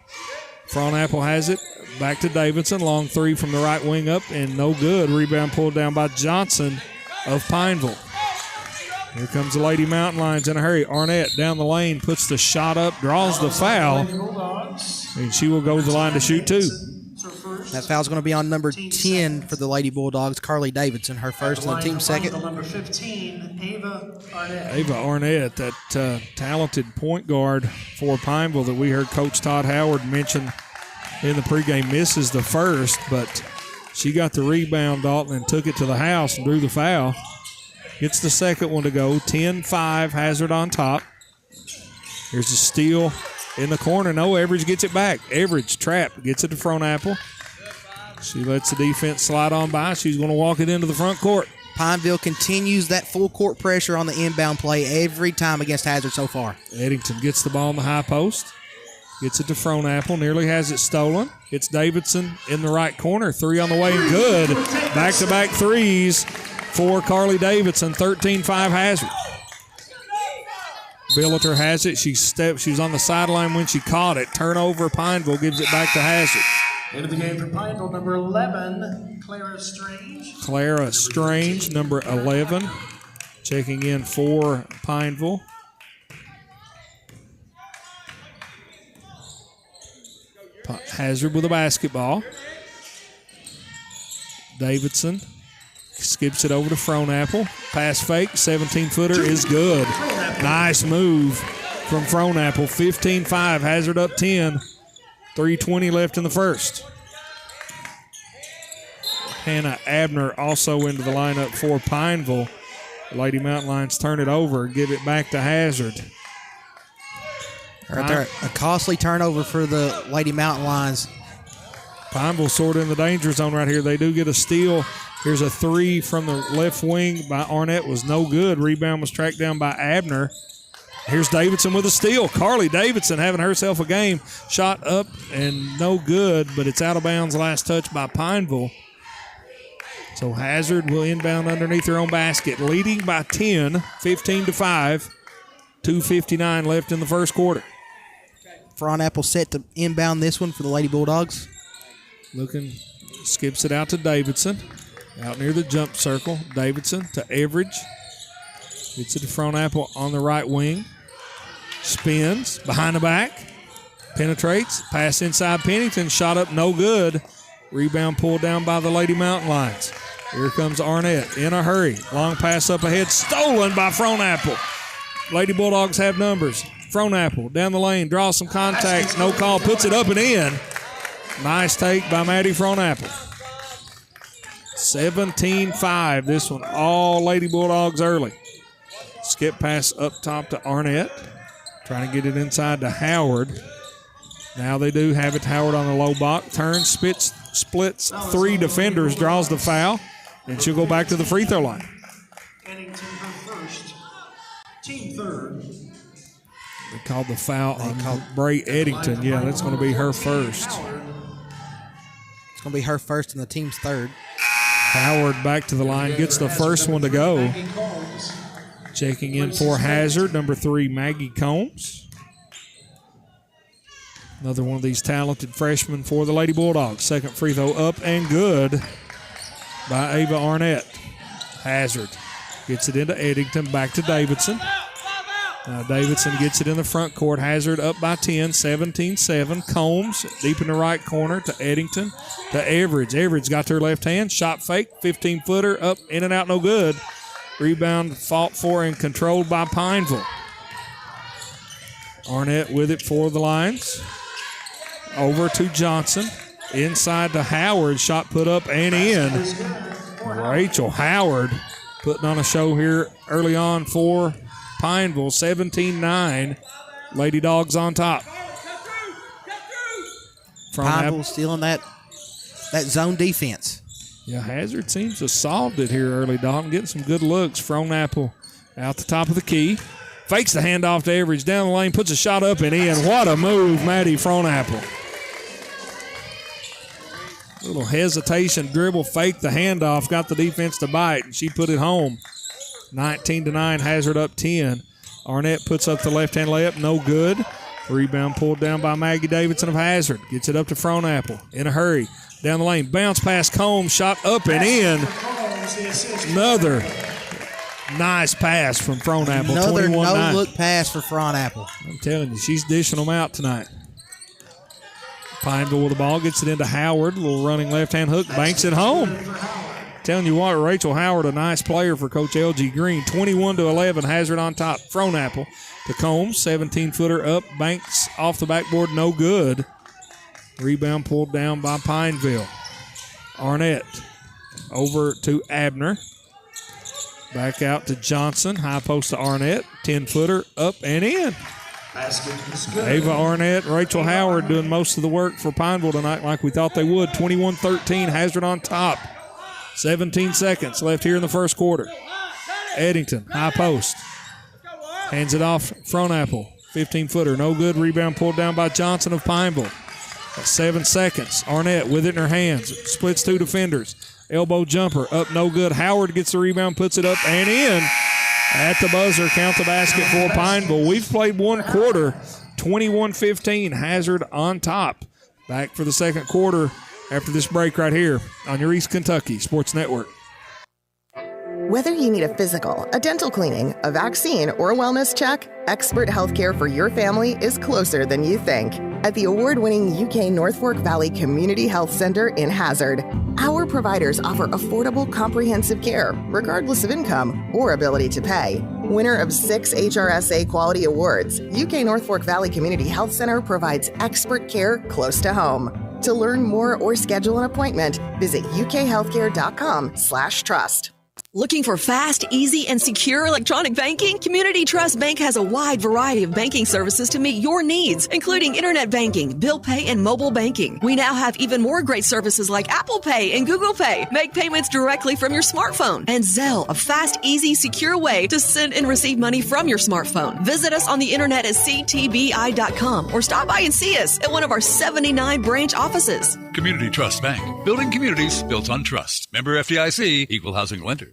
Fronapple has it. Back to Davidson. Long three from the right wing up and no good. Rebound pulled down by Johnson of Pineville. Here comes the Lady Mountain Lions in a hurry. Arnett down the lane, puts the shot up, draws the foul, and she will go to the line to shoot 2. That foul's going to be on number 10 for the Lady Bulldogs, Carly Davidson, her first and the team second. Number 15, Ava Arnett. Ava Arnett, that talented point guard for Pineville that we heard Coach Todd Howard mention in the pregame, misses the first, but she got the rebound, Dalton, and took it to the house and drew the foul. Gets the second one to go. 10-5, Hazard on top. Here's a steal in the corner. No, Everidge gets it back. Everidge trapped, gets it to Frohnapple. She lets the defense slide on by. She's going to walk it into the front court. Pineville continues that full court pressure on the inbound play every time against Hazard so far. Eddington gets the ball in the high post. Gets it to Frohnapple. Nearly has it stolen. It's Davidson in the right corner. Three on the way and good. Back-to-back threes for Carly Davidson. 13-5 Hazard. Billiter has it. She was on the sideline when she caught it. Turnover. Pineville gives it back to Hazard. Into the game for Pineville, number 11, Clara Strange. Clara Strange, number 11, checking in for Pineville. Hazard with a basketball. Davidson skips it over to Frohnapple. Pass fake, 17-footer is good. Nice move from Frohnapple. 15-5, Hazard up 10. 3:20 left in the first. Hannah Abner also into the lineup for Pineville. Lady Mountain Lions turn it over, give it back to Hazard. Right there, a costly turnover for the Lady Mountain Lions. Pineville sort of in the danger zone right here. They do get a steal. Here's a three from the left wing by Arnett, was no good. Rebound was tracked down by Abner. Here's Davidson with a steal. Carly Davidson having herself a game. Shot up and no good, but it's out of bounds. Last touch by Pineville. So Hazard will inbound underneath her own basket. Leading by 10, 15-5. 2:59 left in the first quarter. Frohnapple set to inbound this one for the Lady Bulldogs. Looking, skips it out to Davidson. Out near the jump circle. Davidson to Everidge. Gets it to Frohnapple on the right wing. Spins behind the back. Penetrates. Pass inside Pennington. Shot up no good. Rebound pulled down by the Lady Mountain Lions. Here comes Arnett in a hurry. Long pass up ahead. Stolen by Frohnapple. Lady Bulldogs have numbers. Frohnapple down the lane. Draws some contact. No call. Puts it up and in. Nice take by Maddie Frohnapple. 17-5. This one all Lady Bulldogs early. Skip pass up top to Arnett. Trying to get it inside to Howard. Now they do have it. Howard on the low block. Turns, splits three defenders, draws the foul, and she'll go back to the free throw line. Eddington her first, team third. They called the foul on Bray Eddington. Yeah, that's going to be her first. It's going to be her first and the team's third. Howard back to the line, gets the first one to go. Checking in for Hazard, number 3, Maggie Combs. Another one of these talented freshmen for the Lady Bulldogs. Second free throw up and good by Ava Arnett. Hazard gets it into Eddington, back to Davidson. Now Davidson gets it in the front court. Hazard up by 10, 17-7. Combs deep in the right corner to Eddington, to Everidge. Everidge got to her left hand, shot fake, 15-footer, up, in and out, no good. Rebound fought for and controlled by Pineville. Arnett with it for the Lions. Over to Johnson. Inside to Howard. Shot put up and in. Rachel Howard putting on a show here early on for Pineville. 17-9. Lady Dogs on top. Pineville stealing that zone defense. Yeah, Hazard seems to have solved it here early, Dalton. Getting some good looks. Frohnapple out the top of the key. Fakes the handoff to Everidge. Down the lane, puts a shot up and in. What a move, Maddie Frohnapple. Little hesitation, dribble, fake the handoff, got the defense to bite, and she put it home. 19-9, Hazard up 10. Arnett puts up the left-hand layup, no good. Rebound pulled down by Maggie Davidson of Hazard. Gets it up to Frohnapple in a hurry. Down the lane, bounce past Combs, shot up and in. Another nice pass from Frohnapple. Another no-look pass for Frohnapple. I'm telling you, she's dishing them out tonight. Pineville with the ball, gets it into Howard. A little running left-hand hook, banks it home. Telling you what, Rachel Howard, a nice player for Coach L.G. Green. 21-11, Hazard on top. Fronapple to Combs, 17-footer up, banks off the backboard, no good. Rebound pulled down by Pineville. Arnett over to Abner. Back out to Johnson, high post to Arnett. 10-footer up and in. Ava Arnett, Rachel Howard doing most of the work for Pineville tonight like we thought they would. 21-13, Hazard on top. 17 seconds left here in the first quarter. Eddington, high post. Hands it off, Fronapple. 15-footer, no good. Rebound pulled down by Johnson of Pineville. 7 seconds. Arnett with it in her hands. Splits two defenders. Elbow jumper, up no good. Howard gets the rebound, puts it up and in. At the buzzer, count the basket for Pineville. We've played one quarter. 21-15, Hazard on top. Back for the second quarter after this break right here on your East Kentucky Sports Network. Whether you need a physical, a dental cleaning, a vaccine, or a wellness check, expert healthcare for your family is closer than you think. At the award-winning UK North Fork Valley Community Health Centre in Hazard, our providers offer affordable, comprehensive care, regardless of income or ability to pay. Winner of 6 HRSA quality awards, UK North Fork Valley Community Health Centre provides expert care close to home. To learn more or schedule an appointment, visit ukhealthcare.com/trust. Looking for fast, easy, and secure electronic banking? Community Trust Bank has a wide variety of banking services to meet your needs, including internet banking, bill pay, and mobile banking. We now have even more great services like Apple Pay and Google Pay. Make payments directly from your smartphone. And Zelle, a fast, easy, secure way to send and receive money from your smartphone. Visit us on the internet at ctbi.com or stop by and see us at one of our 79 branch offices. Community Trust Bank. Building communities built on trust. Member FDIC, Equal Housing Lender.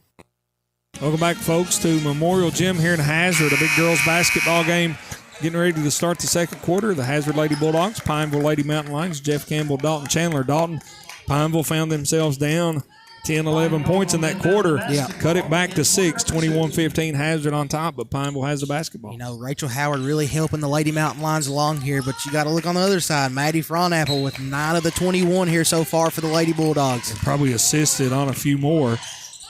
Welcome back, folks, to Memorial Gym here in Hazard. A big girls basketball game getting ready to start the second quarter. The Hazard Lady Bulldogs, Pineville Lady Mountain Lions, Jeff Campbell, Dalton Chandler. Dalton, Pineville found themselves down 10, 11 points in that quarter. Yeah. Cut it back to 6, 21-15, Hazard on top, but Pineville has the basketball. You know, Rachel Howard really helping the Lady Mountain Lions along here, but you got to look on the other side. Maddie Fronapple with 9 of the 21 here so far for the Lady Bulldogs. Probably assisted on a few more.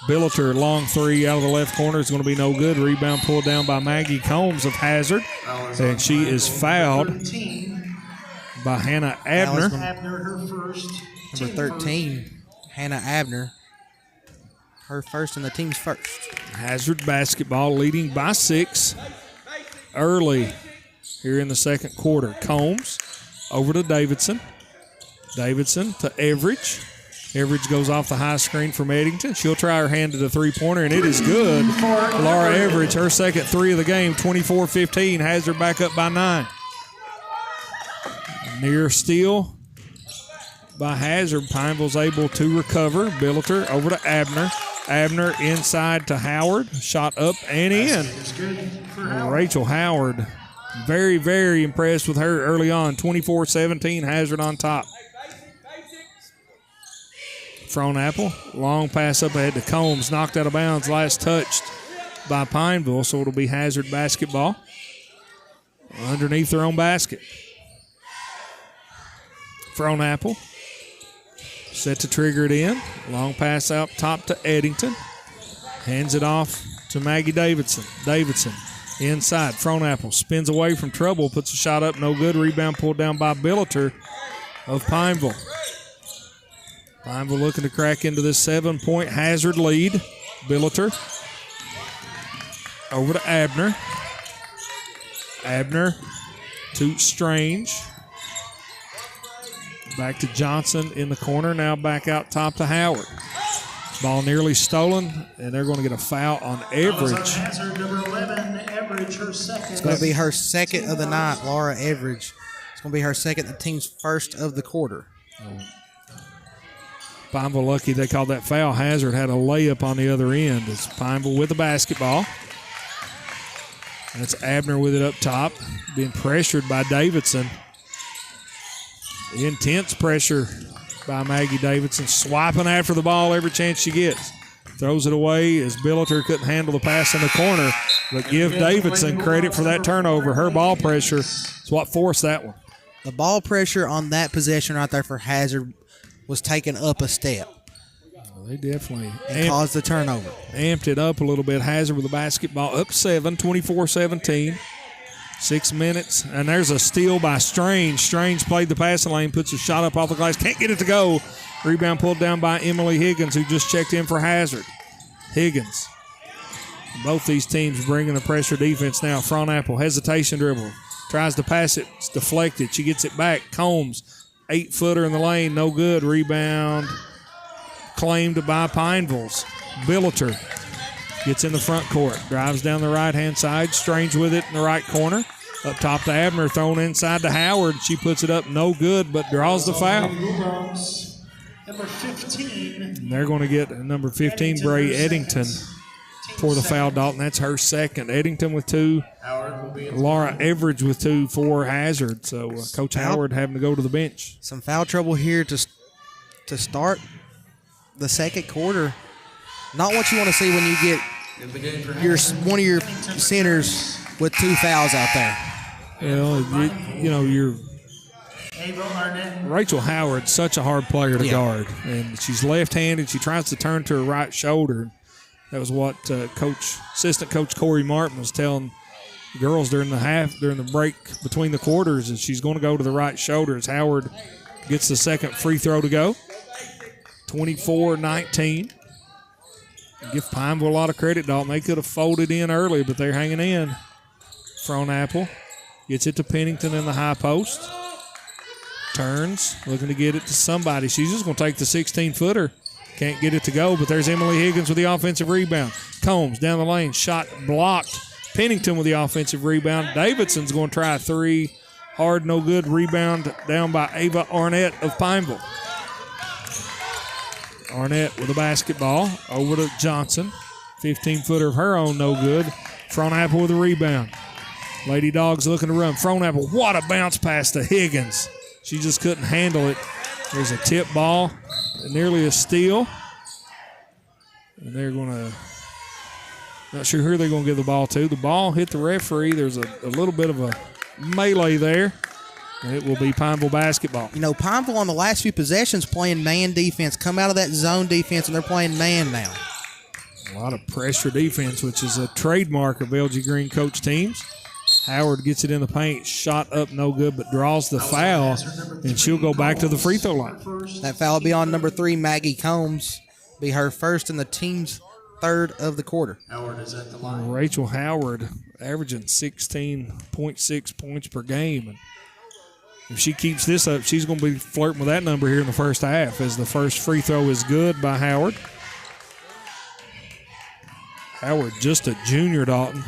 Billiter, long three out of the left corner is going to be no good. Rebound pulled down by Maggie Combs of Hazard. And she is fouled by Hannah Abner. Number 13, Hannah Abner. Her first and the team's first. Hazard basketball leading by 6 early here in the second quarter. Combs over to Davidson. Davidson to Everidge. Everidge goes off the high screen from Eddington. She'll try her hand to the three-pointer, and it is good. Laura Everidge, her second three of the game, 24-15. Hazard back up by 9. Near steal by Hazard. Pineville's able to recover. Billiter over to Abner. Abner inside to Howard. Shot up and in. Rachel Howard, very, very impressed with her early on. 24-17, Hazard on top. Fronapple, long pass up ahead to Combs, knocked out of bounds, last touched by Pineville, so it'll be Hazard basketball underneath their own basket. Fronapple set to trigger it in, long pass out top to Eddington, hands it off to Maggie Davidson. Davidson inside, Fronapple spins away from trouble, puts a shot up, no good, rebound pulled down by Billiter of Pineville. Pineville looking to crack into this 7-point Hazard lead. Billiter over to Abner. Abner to Strange. Back to Johnson in the corner. Now back out top to Howard. Ball nearly stolen, and they're going to get a foul on Everidge. Hazard, number 11, Everidge, her second. It's going to be her second of the night, Laura Everidge. It's going to be her second, the team's first of the quarter. Pineville lucky they called that foul. Hazard had a layup on the other end. It's Pineville with the basketball. That's Abner with it up top, being pressured by Davidson. Intense pressure by Maggie Davidson, swiping after the ball every chance she gets. Throws it away as Billiter couldn't handle the pass in the corner, but give Davidson credit for that turnover. Her ball pressure is what forced that one. The ball pressure on that possession right there for Hazard was taken up a step. They definitely caused the turnover. Amped it up a little bit. Hazard with the basketball up 7, 24-17. 6 minutes, and there's a steal by Strange. Strange played the passing lane, puts a shot up off the glass, can't get it to go. Rebound pulled down by Emily Higgins, who just checked in for Hazard. Higgins. Both these teams bringing the pressure defense now. Front Apple, hesitation dribble. Tries to pass it, it's deflected. She gets it back. Combs, 8-footer in the lane, no good. Rebound claimed by Pineville's. Billiter gets in the front court, drives down the right-hand side. Strange with it in the right corner. Up top to Abner, thrown inside to Howard. She puts it up, no good, but draws the foul. Number 15. And they're going to get number 15, Bray Eddington, for the foul, Dalton. That's her second. Eddington with 2. Laura Everidge with 2 for Hazard. So Coach Howard having to go to the bench. Some foul trouble here to start the second quarter. Not what you want to see when you get one of your centers with 2 fouls out there. You're Rachel Howard's such a hard player to guard, and she's left-handed. She tries to turn to her right shoulder. That was what assistant coach Corey Martin was telling the girls during the break between the quarters, is she's going to go to the right shoulder as Howard gets the second free throw to go. 24-19. Give Pineville a lot of credit, Dalton. They could have folded in early, but they're hanging in. Front Apple gets it to Pennington in the high post. Turns, looking to get it to somebody. She's just going to take the 16-footer. Can't get it to go, but there's Emily Higgins with the offensive rebound. Combs down the lane, shot blocked. Pennington with the offensive rebound. Davidson's going to try a 3. Hard, no good. Rebound down by Ava Arnett of Pineville. Arnett with the basketball over to Johnson. 15-footer of her own, no good. Front Apple with a rebound. Lady Dogs looking to run. Front Apple, what a bounce pass to Higgins. She just couldn't handle it. There's a tip ball, nearly a steal. And they're going to, not sure who they're going to give the ball to. The ball hit the referee. There's a little bit of a melee there. And it will be Pineville basketball. Pineville on the last few possessions playing man defense. Come out of that zone defense, and they're playing man now. A lot of pressure defense, which is a trademark of LG Green coach teams. Howard gets it in the paint, shot up no good, but draws the foul, and she'll go back to the free throw line. That foul will be on number 3, Maggie Combs. Be her first and the team's third of the quarter. Howard is at the line. Rachel Howard averaging 16.6 points per game. And if she keeps this up, she's going to be flirting with that number here in the first half, as the first free throw is good by Howard. Howard, just a junior, Dalton.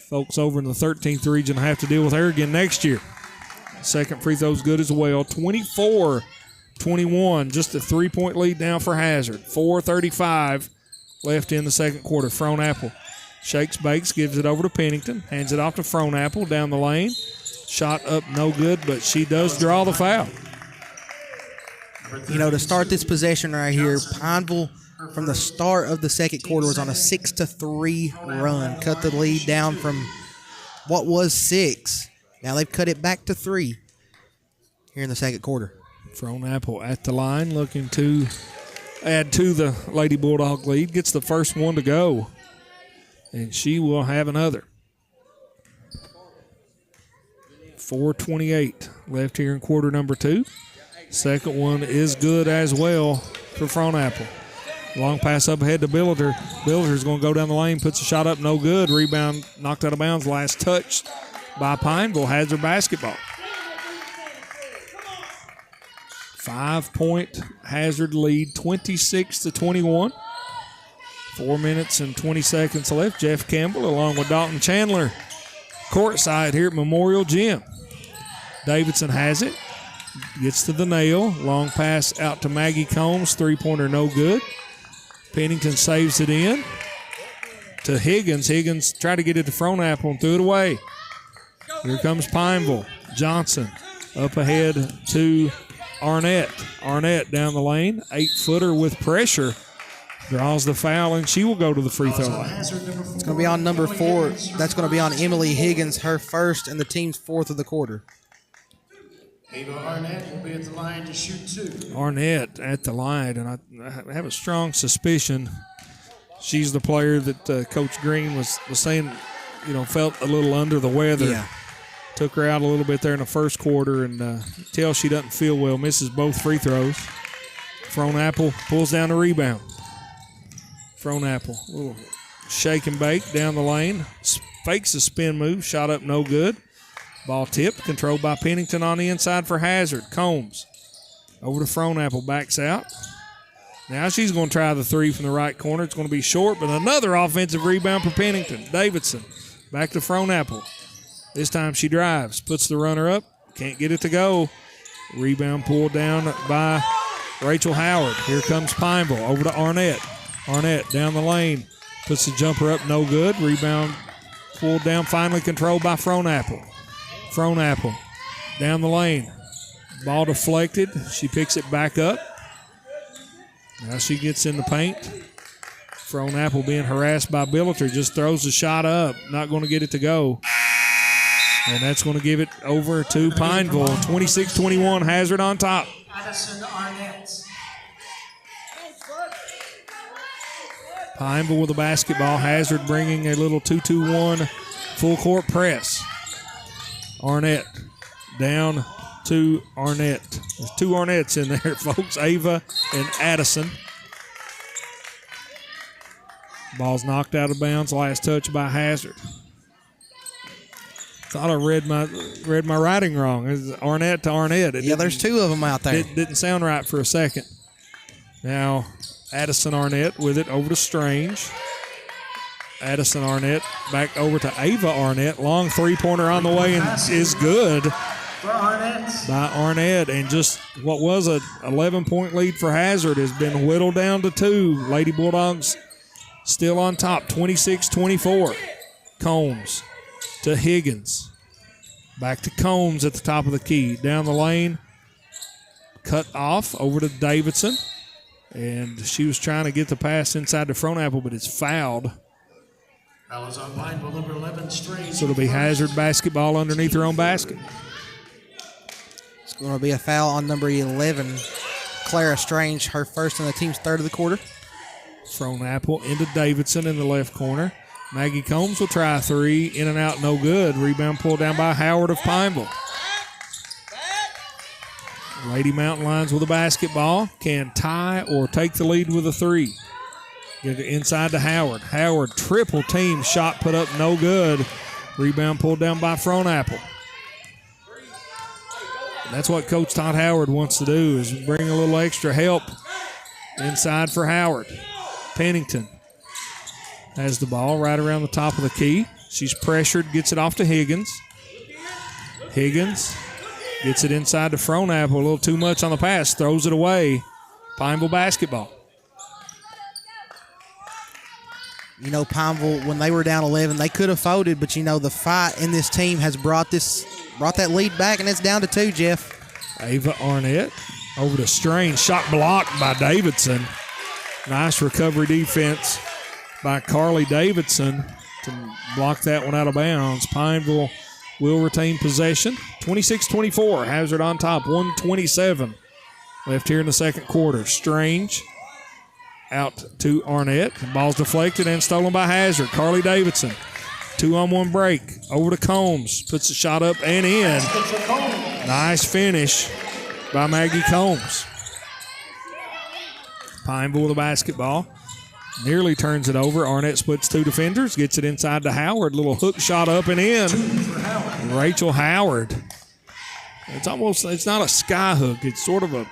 Folks over in the 13th region have to deal with her again next year. Second free throw's good as well. 24-21, just a 3-point lead now for Hazard. 4:35 left in the second quarter. Front Apple shakes, bakes, gives it over to Pennington, hands it off to Front Apple down the lane. Shot up no good, but she does draw the foul. To start this possession right here, Pineville from the start of the second quarter was on a 6-3 run. Cut the lead down from what was 6. Now they've cut it back to 3 here in the second quarter. Front Apple at the line, looking to add to the Lady Bulldog lead. Gets the first one to go, and she will have another. 4:28 left here in quarter number 2. Second one is good as well for Front Apple. Long pass up ahead to Billiter. Billiter's going to go down the lane, puts a shot up, no good. Rebound knocked out of bounds. Last touch by Pineville. Has her basketball. 5-point Hazard lead, 26-21. 4 minutes and 20 seconds left. Jeff Campbell along with Dalton Chandler courtside here at Memorial Gym. Davidson has it. Gets to the nail. Long pass out to Maggie Combs. 3-pointer no good. Pennington saves it in to Higgins. Higgins tried to get it to Front Apple and threw it away. Here comes Pineville. Johnson up ahead to Arnett. Arnett down the lane. 8-footer with pressure. Draws the foul, and she will go to the free throw line. It's going to be on number 4. That's going to be on Emily Higgins, her first and the team's fourth of the quarter. Ava Arnett will be at the line to shoot 2. Arnett at the line, and I have a strong suspicion she's the player that Coach Green was saying, felt a little under the weather. Yeah. Took her out a little bit there in the first quarter, and tell she doesn't feel well. Misses both free throws. Frohnapple pulls down the rebound. Frohnapple, a little shake and bake down the lane. Fakes a spin move, shot up no good. Ball tipped, controlled by Pennington on the inside for Hazard. Combs over to Frohnapple, backs out. Now she's going to try the three from the right corner. It's going to be short, but another offensive rebound for Pennington. Davidson back to Frohnapple. This time she drives, puts the runner up, can't get it to go. Rebound pulled down by Rachel Howard. Here comes Pineville over to Arnett. Arnett down the lane, puts the jumper up, no good. Rebound pulled down, finally controlled by Frohnapple. Frohnapple down the lane. Ball deflected. She picks it back up. Now she gets in the paint. Frohnapple being harassed by Billiter. Just throws the shot up. Not going to get it to go. And that's going to give it over to Pineville. 26-21, Hazard on top. Addison Arnett. Pineville with the basketball. Hazard bringing a little 2-2-1 full court press. Arnett down to Arnett. There's two Arnetts in there, folks. Ava and Addison. Ball's knocked out of bounds. Last touch by Hazard. Thought I read my writing wrong. It's Arnett to Arnett. There's two of them out there. It didn't sound right for a second. Now Addison Arnett with it over to Strange. Addison Arnett back over to Ava Arnett. Long three-pointer on the way and is good by Arnett. And just what was a 11-point lead for Hazard has been whittled down to 2. Lady Bulldogs still on top, 26-24. Combs to Higgins. Back to Combs at the top of the key. Down the lane. Cut off over to Davidson. And she was trying to get the pass inside the Frohnapple, but it's fouled. Fouls on Pineville, number 11, Strange. So it'll be Hazard basketball underneath her own basket. It's going to be a foul on number 11, Clara Strange, her first and the team's third of the quarter. Frohnapple into Davidson in the left corner. Maggie Combs will try a three. In and out, no good. Rebound pulled down by Howard of Pineville. Lady Mountain Lions with a basketball. Can tie or take the lead with a three. Get it inside to Howard. Howard, triple team shot put up, no good. Rebound pulled down by Frohnapple. That's what Coach Todd Howard wants to do, is bring a little extra help inside for Howard. Pennington has the ball right around the top of the key. She's pressured, gets it off to Higgins. Higgins gets it inside to Frohnapple. A little too much on the pass, throws it away. Pineville basketball. Pineville, when they were down 11, they could have folded, but the fight in this team has brought that lead back, and it's down to 2, Jeff. Ava Arnett over to Strange. Shot blocked by Davidson. Nice recovery defense by Carly Davidson to block that one out of bounds. Pineville will retain possession. 26-24. Hazard on top. 1:27 left here in the second quarter. Strange out to Arnett. The ball's deflected and stolen by Hazard. Carly Davidson. 2-on-1 break. Over to Combs. Puts the shot up and in. Nice finish by Maggie Combs. Pineville with a basketball. Nearly turns it over. Arnett splits two defenders. Gets it inside to Howard. Little hook shot up and in. Rachel Howard. It's not a sky hook. It's sort of a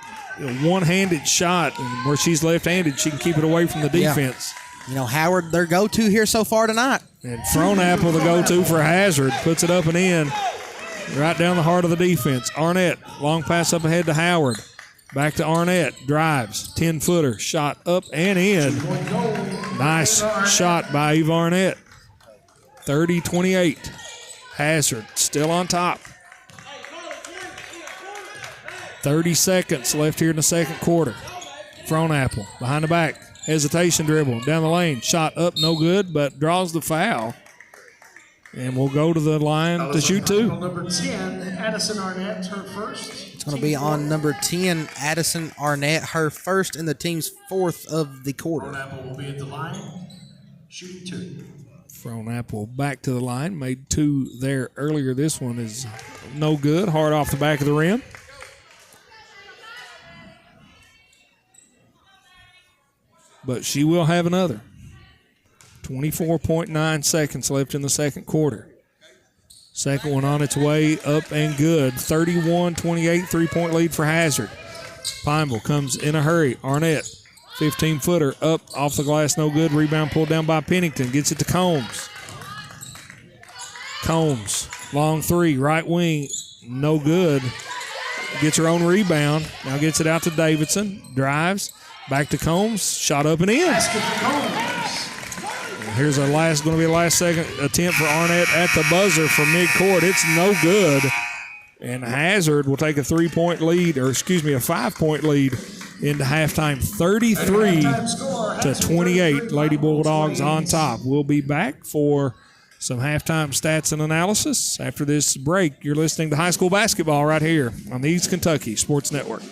one-handed shot. And where she's left-handed, she can keep it away from the defense. Yeah. Howard, their go-to here so far tonight. And Frohnapple, the go-to for Hazard. Puts it up and in. Right down the heart of the defense. Arnett, long pass up ahead to Howard. Back to Arnett. Drives. 10-footer. Shot up and in. Nice shot by Eve Arnett. 30-28. Hazard still on top. 30 seconds left here in the second quarter. Frohnapple behind the back. Hesitation dribble. Down the lane. Shot up, no good, but draws the foul. And we'll go to the line to shoot 2. Number 10, Addison Arnett, her first. It's going to be on number 10, Addison Arnett, her first in the team's fourth of the quarter. Apple will be at the line, shooting 2. Apple back to the line, made 2 there earlier. This one is no good, hard off the back of the rim. But she will have another. 24.9 seconds left in the second quarter. Second one on its way, up and good. 31-28, three-point lead for Hazard. Pineville comes in a hurry. Arnett, 15-footer, up off the glass, no good. Rebound pulled down by Pennington. Gets it to Combs. Combs, long three, right wing, no good. Gets her own rebound. Now gets it out to Davidson. Drives, back to Combs. Shot up and in. Here's going to be a last-second attempt for Arnett at the buzzer from midcourt. It's no good. And Hazard will take a 3-point lead, or excuse me, a 5-point lead into halftime, 33-28. Lady Bulldogs on top. We'll be back for some halftime stats and analysis after this break. You're listening to high school basketball right here on the East Kentucky Sports Network.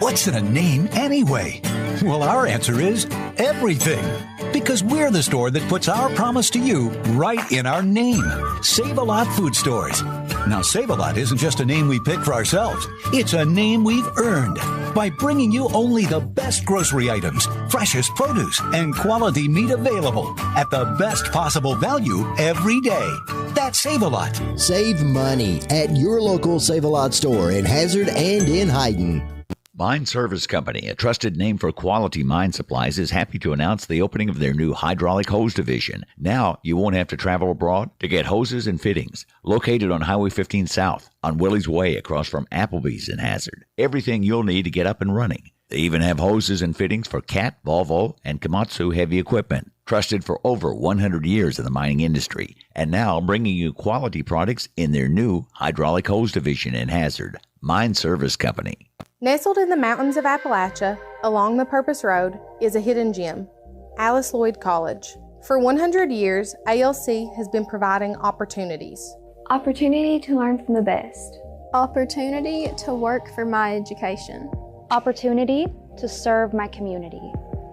What's in a name anyway? Well, our answer is everything. Because we're the store that puts our promise to you right in our name. Save-A-Lot Food Stores. Now, Save-A-Lot isn't just a name we pick for ourselves. It's a name we've earned by bringing you only the best grocery items, freshest produce, and quality meat available at the best possible value every day. That's Save-A-Lot. Save money at your local Save-A-Lot store in Hazard and in Hyden. Mine Service Company, a trusted name for quality mine supplies, is happy to announce the opening of their new hydraulic hose division. Now you won't have to travel abroad to get hoses and fittings. Located on Highway 15 South, on Willie's Way, across from Applebee's in Hazard. Everything you'll need to get up and running. They even have hoses and fittings for Cat, Volvo, and Komatsu heavy equipment. Trusted for over 100 years in the mining industry. And now bringing you quality products in their new hydraulic hose division in Hazard. Mine Service Company. Nestled in the mountains of Appalachia, along the Purpose Road, is a hidden gem, Alice Lloyd College. For 100 years, ALC has been providing opportunities. Opportunity to learn from the best. Opportunity to work for my education. Opportunity to serve my community.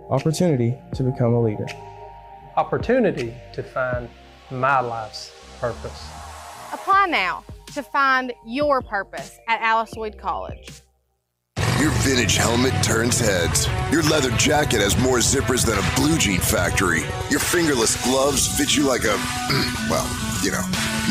Opportunity to become a leader. Opportunity to find my life's purpose. Apply now to find your purpose at Alice Lloyd College. Your vintage helmet turns heads. Your leather jacket has more zippers than a blue jean factory. Your fingerless gloves fit you like a, well, you know,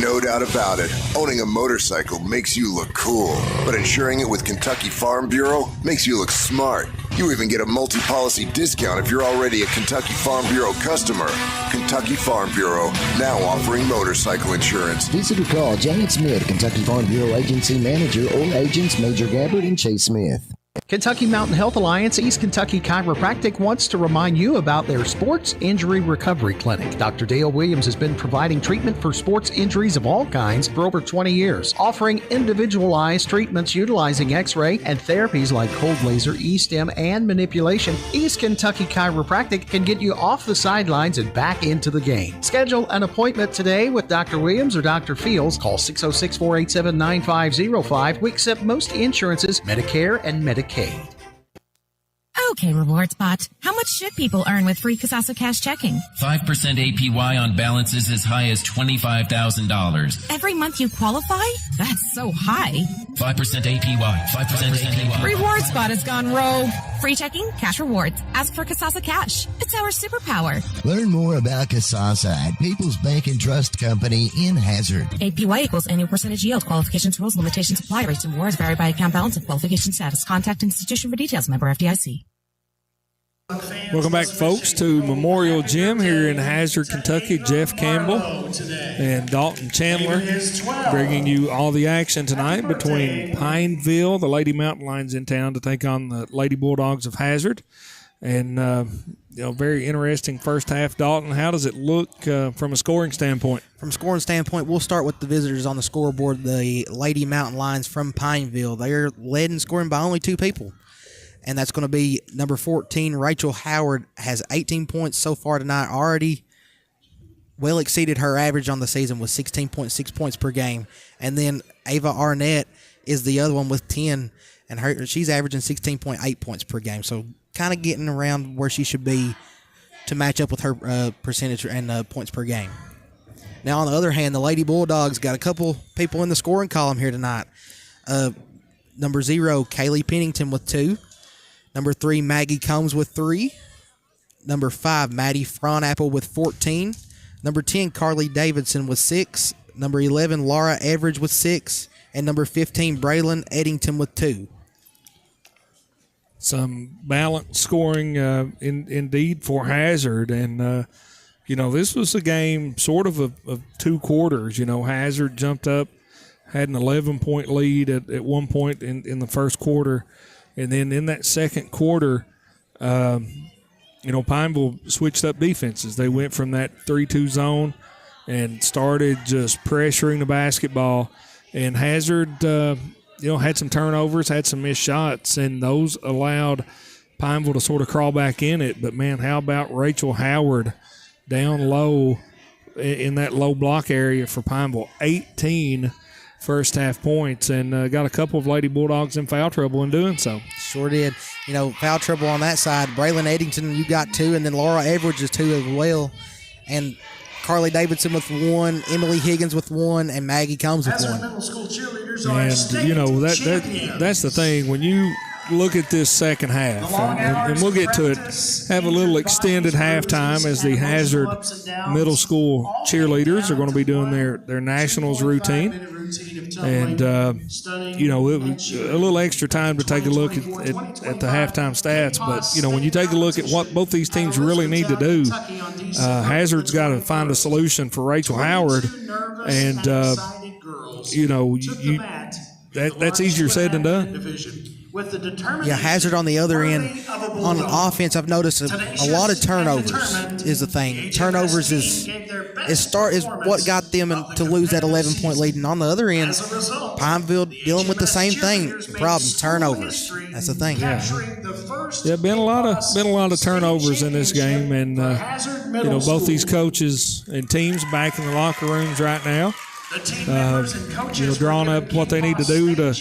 no doubt about it. Owning a motorcycle makes you look cool, but insuring it with Kentucky Farm Bureau makes you look smart. You even get a multi-policy discount if you're already a Kentucky Farm Bureau customer. Kentucky Farm Bureau, now offering motorcycle insurance. Visit or call Janet Smith, Kentucky Farm Bureau Agency Manager, or agents Major Gabbard and Chase Smith. Kentucky Mountain Health Alliance East Kentucky Chiropractic wants to remind you about their Sports Injury Recovery Clinic. Dr. Dale Williams has been providing treatment for sports injuries of all kinds for over 20 years, offering individualized treatments utilizing X-ray and therapies like cold laser, E-stim, and manipulation. East Kentucky Chiropractic can get you off the sidelines and back into the game. Schedule an appointment today with Dr. Williams or Dr. Fields. Call 606-487-9505. We accept most insurances, Medicare and Medicaid. Okay, Reward Spot. How much should people earn with free Kasasa Cash checking? 5% APY on balances as high as $25,000. Every month you qualify? That's so high. 5% APY. 5% APY. Reward Spot has gone rogue. Free checking, cash rewards. Ask for Kasasa Cash. It's our superpower. Learn more about Kasasa at People's Bank and Trust Company in Hazard. APY equals annual percentage yield. Qualifications, rules, limitations apply. Rates and rewards vary by account balance and qualification status. Contact institution for details. Member FDIC. Welcome back, folks, to Memorial Gym here in Hazard, Kentucky. Jeff Campbell and Dalton Chandler bringing you all the action tonight between Pineville, the Lady Mountain Lions in town, to take on the Lady Bulldogs of Hazard. And, very interesting first half. Dalton, how does it look from a scoring standpoint? From a scoring standpoint, we'll start with the visitors on the scoreboard, the Lady Mountain Lions from Pineville. They're led in scoring by only 2 people. And that's going to be number 14, Rachel Howard, has 18 points so far tonight, already well exceeded her average on the season with 16.6 points per game. And then Ava Arnett is the other one with 10, and she's averaging 16.8 points per game. So kind of getting around where she should be to match up with her percentage and points per game. Now, on the other hand, the Lady Bulldogs got a couple people in the scoring column here tonight. Number 0, Kaylee Pennington with 2. Number 3, Maggie Combs with 3. Number 5, Maddie Fronapple with 14. Number 10, Carly Davidson with 6. Number 11, Laura Everidge with 6. And number 15, Braylon Eddington with 2. Some balanced scoring indeed for Hazard. And, this was a game sort of 2 quarters. Hazard jumped up, had an 11-point lead at one point in the first quarter. And then in that second quarter, Pineville switched up defenses. They went from that 3-2 zone and started just pressuring the basketball. And Hazard, had some turnovers, had some missed shots, and those allowed Pineville to sort of crawl back in it. But, man, how about Rachel Howard down low in that low block area for Pineville? 18 first-half points, and got a couple of Lady Bulldogs in foul trouble in doing so. Sure did. Foul trouble on that side. Braylon Eddington, you got 2, and then Laura Everidge is 2 as well. And Carly Davidson with 1, Emily Higgins with 1, and Maggie Combs with 1. Middle school cheerleaders And, that's the thing. When you look at this second half, and we'll get to it, have a little extended halftime as the Hazard middle school cheerleaders are going to be doing their nationals routine. And, it was a little extra time to take a look at the halftime stats. But, when you take a look at what both these teams really need to do, Hazard's got to find a solution for Rachel Howard. And, that's easier said than done. Yeah, Hazard on the other end. On offense, I've noticed a lot of turnovers is the thing. Turnovers is what got them to lose that 11-point lead. And on the other end, Pineville dealing with the same thing. Problem, turnovers. That's the thing. Yeah, been a lot of turnovers in this game, and both these coaches and teams back in the locker rooms right now. Drawing up what they need to do to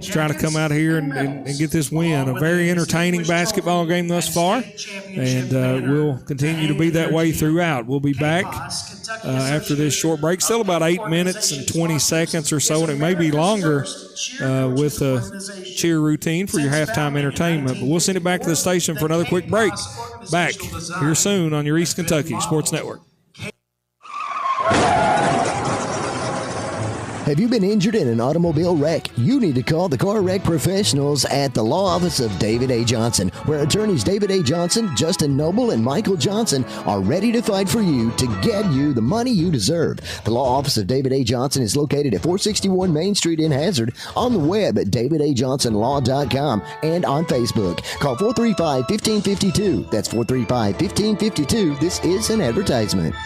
try to come out here and get this win. A very entertaining basketball game thus far, and we'll continue to be that way throughout. We'll be back after this short break. Still about 8 minutes and 20 seconds or so, and it may be longer with a cheer routine for your halftime entertainment. But we'll send it back to the station for another quick break. Back here soon on your East Kentucky Sports Network. Have you been injured in an automobile wreck? You need to call the car wreck professionals at the law office of David A. Johnson, where attorneys David A. Johnson, Justin Noble, and Michael Johnson are ready to fight for you to get you the money you deserve. The law office of David A. Johnson is located at 461 Main Street in Hazard, on the web at davidajohnsonlaw.com, and on Facebook. Call 435-1552. That's 435-1552. This is an advertisement.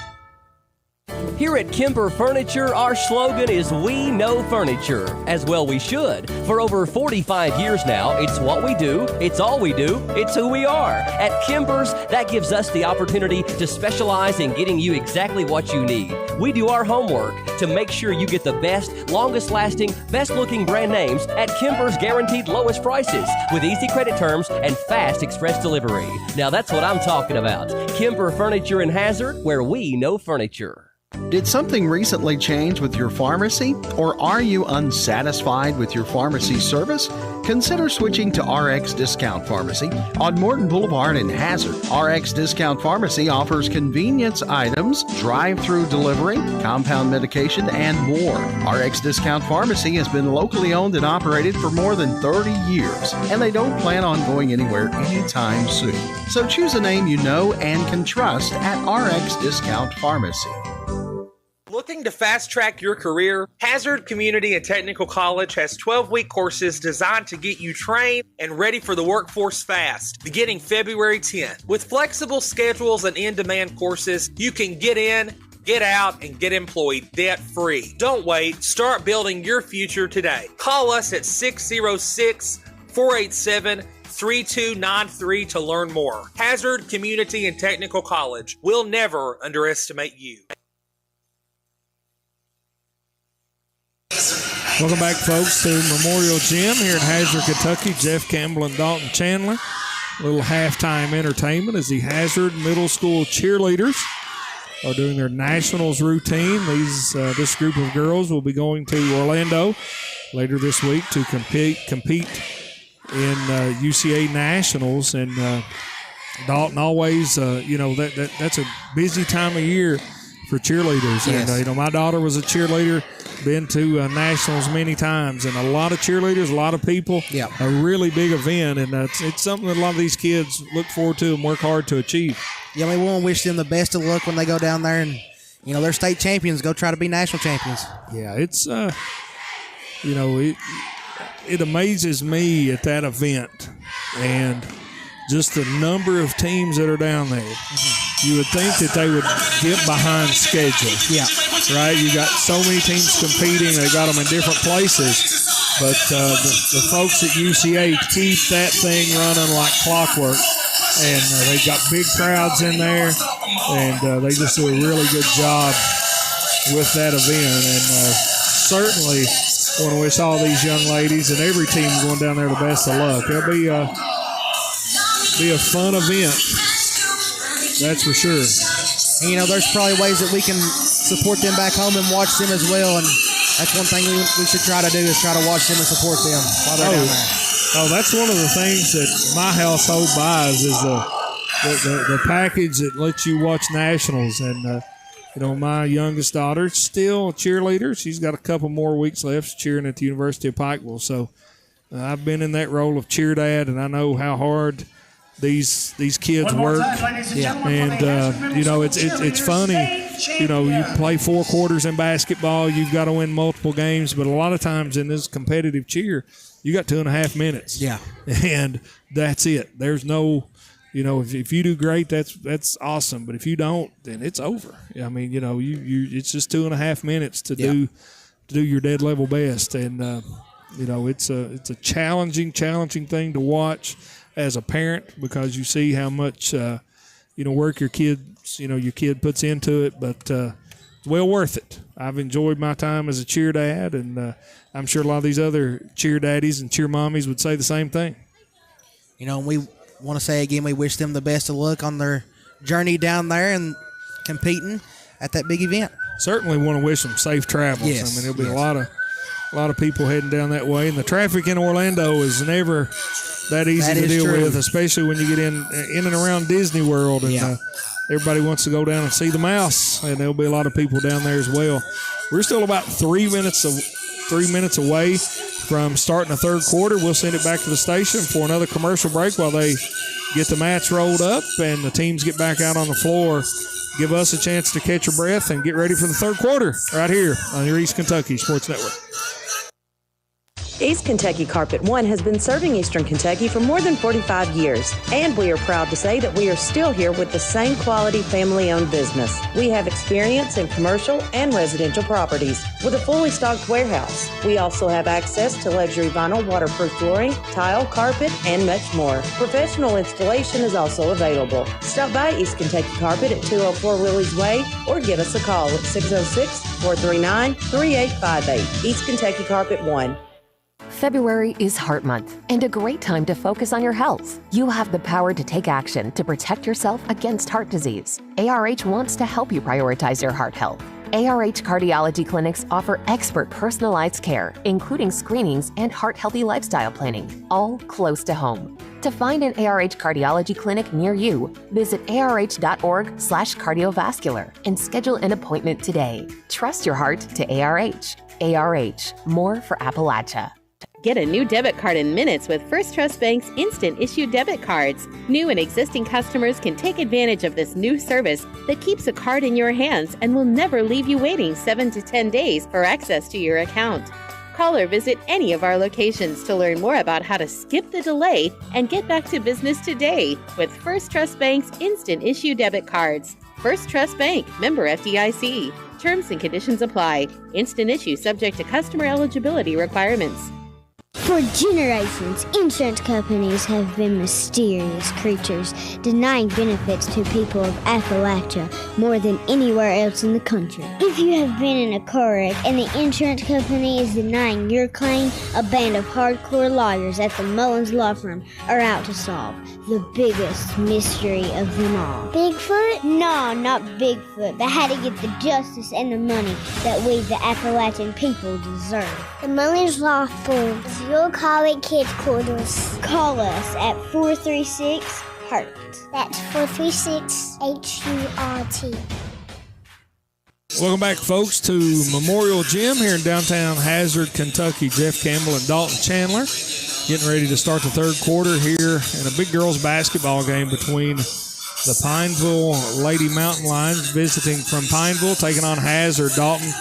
Here at Kimber Furniture, our slogan is "We know furniture." As well we should. For over 45 years now, it's what we do, it's all we do, it's who we are. At Kimber's, that gives us the opportunity to specialize in getting you exactly what you need. We do our homework to make sure you get the best, longest-lasting, best-looking brand names at Kimber's guaranteed lowest prices with easy credit terms and fast express delivery. Now that's what I'm talking about. Kimber Furniture in Hazard, where we know furniture. Did something recently change with your pharmacy? Or are you unsatisfied with your pharmacy service? Consider switching to RX Discount Pharmacy on Morton Boulevard in Hazard. RX Discount Pharmacy offers convenience items, drive-through delivery, compound medication, and more. RX Discount Pharmacy has been locally owned and operated for more than 30 years, and they don't plan on going anywhere anytime soon. So choose a name you know and can trust at RX Discount Pharmacy. Looking to fast-track your career? Hazard Community and Technical College has 12-week courses designed to get you trained and ready for the workforce fast, beginning February 10th. With flexible schedules and in-demand courses, you can get in, get out, and get employed debt-free. Don't wait. Start building your future today. Call us at 606-487-3293 to learn more. Hazard Community and Technical College. We'll never underestimate you. Welcome back, folks, to Memorial Gym here in Hazard, Kentucky. Jeff Campbell and Dalton Chandler. A little halftime entertainment as the Hazard Middle School cheerleaders are doing their nationals routine. This group of girls will be going to Orlando later this week to compete in UCA Nationals. And Dalton, always, that's a busy time of year for cheerleaders. Yes. And, my daughter was a cheerleader, been to nationals many times, and a lot of cheerleaders, a lot of people, a really big event. And it's something that a lot of these kids look forward to and work hard to achieve. Yeah, we want to wish them the best of luck when they go down there and, they're state champions, go try to be national champions. Yeah, it's, it amazes me at that event and just the number of teams that are down there. You would think that they would get behind schedule. Yeah. Right? You got so many teams competing. They got them in different places. But the folks at UCA keep that thing running like clockwork. And they've got big crowds in there. And they just do a really good job with that event. And certainly want to wish all these young ladies and every team going down there the best of luck. It'll be a fun event. That's for sure. And, there's probably ways that we can support them back home and watch them as well. And that's one thing we should try to do is try to watch them and support them while they're down there. Oh, that's one of the things that my household buys is the package that lets you watch nationals. And, my youngest daughter's still a cheerleader. She's got a couple more weeks left cheering at the University of Pikeville. So I've been in that role of cheer dad, and I know how hard these kids work. It's funny. You play 4 quarters in basketball. You've got to win multiple games, but a lot of times in this competitive cheer, you got 2.5 minutes. Yeah, and that's it. There's no, if you do great, that's awesome. But if you don't, then it's over. I mean, it's just 2.5 minutes to do your dead level best, and it's a challenging thing to watch as a parent, because you see how much work your kid puts into it, but it's well worth it. I've enjoyed my time as a cheer dad, and I'm sure a lot of these other cheer daddies and cheer mommies would say the same thing. And we want to say again, we wish them the best of luck on their journey down there and competing at that big event. Certainly want to wish them safe travels. Yes. I mean, there'll be a lot of people heading down that way, and the traffic in Orlando is never that easy to deal with, especially when you get in and around Disney World, and everybody wants to go down and see the mouse, and there'll be a lot of people down there as well. We're still about 3 minutes away from starting the third quarter. We'll send it back to the station for another commercial break while they get the mats rolled up and the teams get back out on the floor. Give us a chance to catch your breath and get ready for the third quarter right here on your East Kentucky Sports Network. East Kentucky Carpet One has been serving Eastern Kentucky for more than 45 years, and we are proud to say that we are still here with the same quality family-owned business. We have experience in commercial and residential properties with a fully stocked warehouse. We also have access to luxury vinyl waterproof flooring, tile, carpet, and much more. Professional installation is also available. Stop by East Kentucky Carpet at 204 Willie's Way or give us a call at 606-439-3858. East Kentucky Carpet One. February is Heart Month and a great time to focus on your health. You have the power to take action to protect yourself against heart disease. ARH wants to help you prioritize your heart health. ARH cardiology clinics offer expert personalized care, including screenings and heart-healthy lifestyle planning, all close to home. To find an ARH cardiology clinic near you, visit arh.org/cardiovascular and schedule an appointment today. Trust your heart to ARH. ARH, more for Appalachia. Get a new debit card in minutes with First Trust Bank's instant issue debit cards. New and existing customers can take advantage of this new service that keeps a card in your hands and will never leave you waiting 7 to 10 days for access to your account. Call or visit any of our locations to learn more about how to skip the delay and get back to business today with First Trust Bank's instant issue debit cards. First Trust Bank, member FDIC. Terms and conditions apply. Instant issue subject to customer eligibility requirements. For generations, insurance companies have been mysterious creatures, denying benefits to people of Appalachia more than anywhere else in the country. If you have been in a car wreck and the insurance company is denying your claim, a band of hardcore lawyers at the Mullins Law Firm are out to solve the biggest mystery of them all. Bigfoot? No, not Bigfoot, but how to get the justice and the money that we, the Appalachian people, deserve. The Mullins Law Firm. You'll call it Kids Quarters. Call us at 436-HURT. That's 436-HURT. Welcome back, folks, to Memorial Gym here in downtown Hazard, Kentucky. Jeff Campbell and Dalton Chandler getting ready to start the third quarter here in a big girls basketball game between the Pineville Lady Mountain Lions visiting from Pineville, taking on Hazard. Dalton,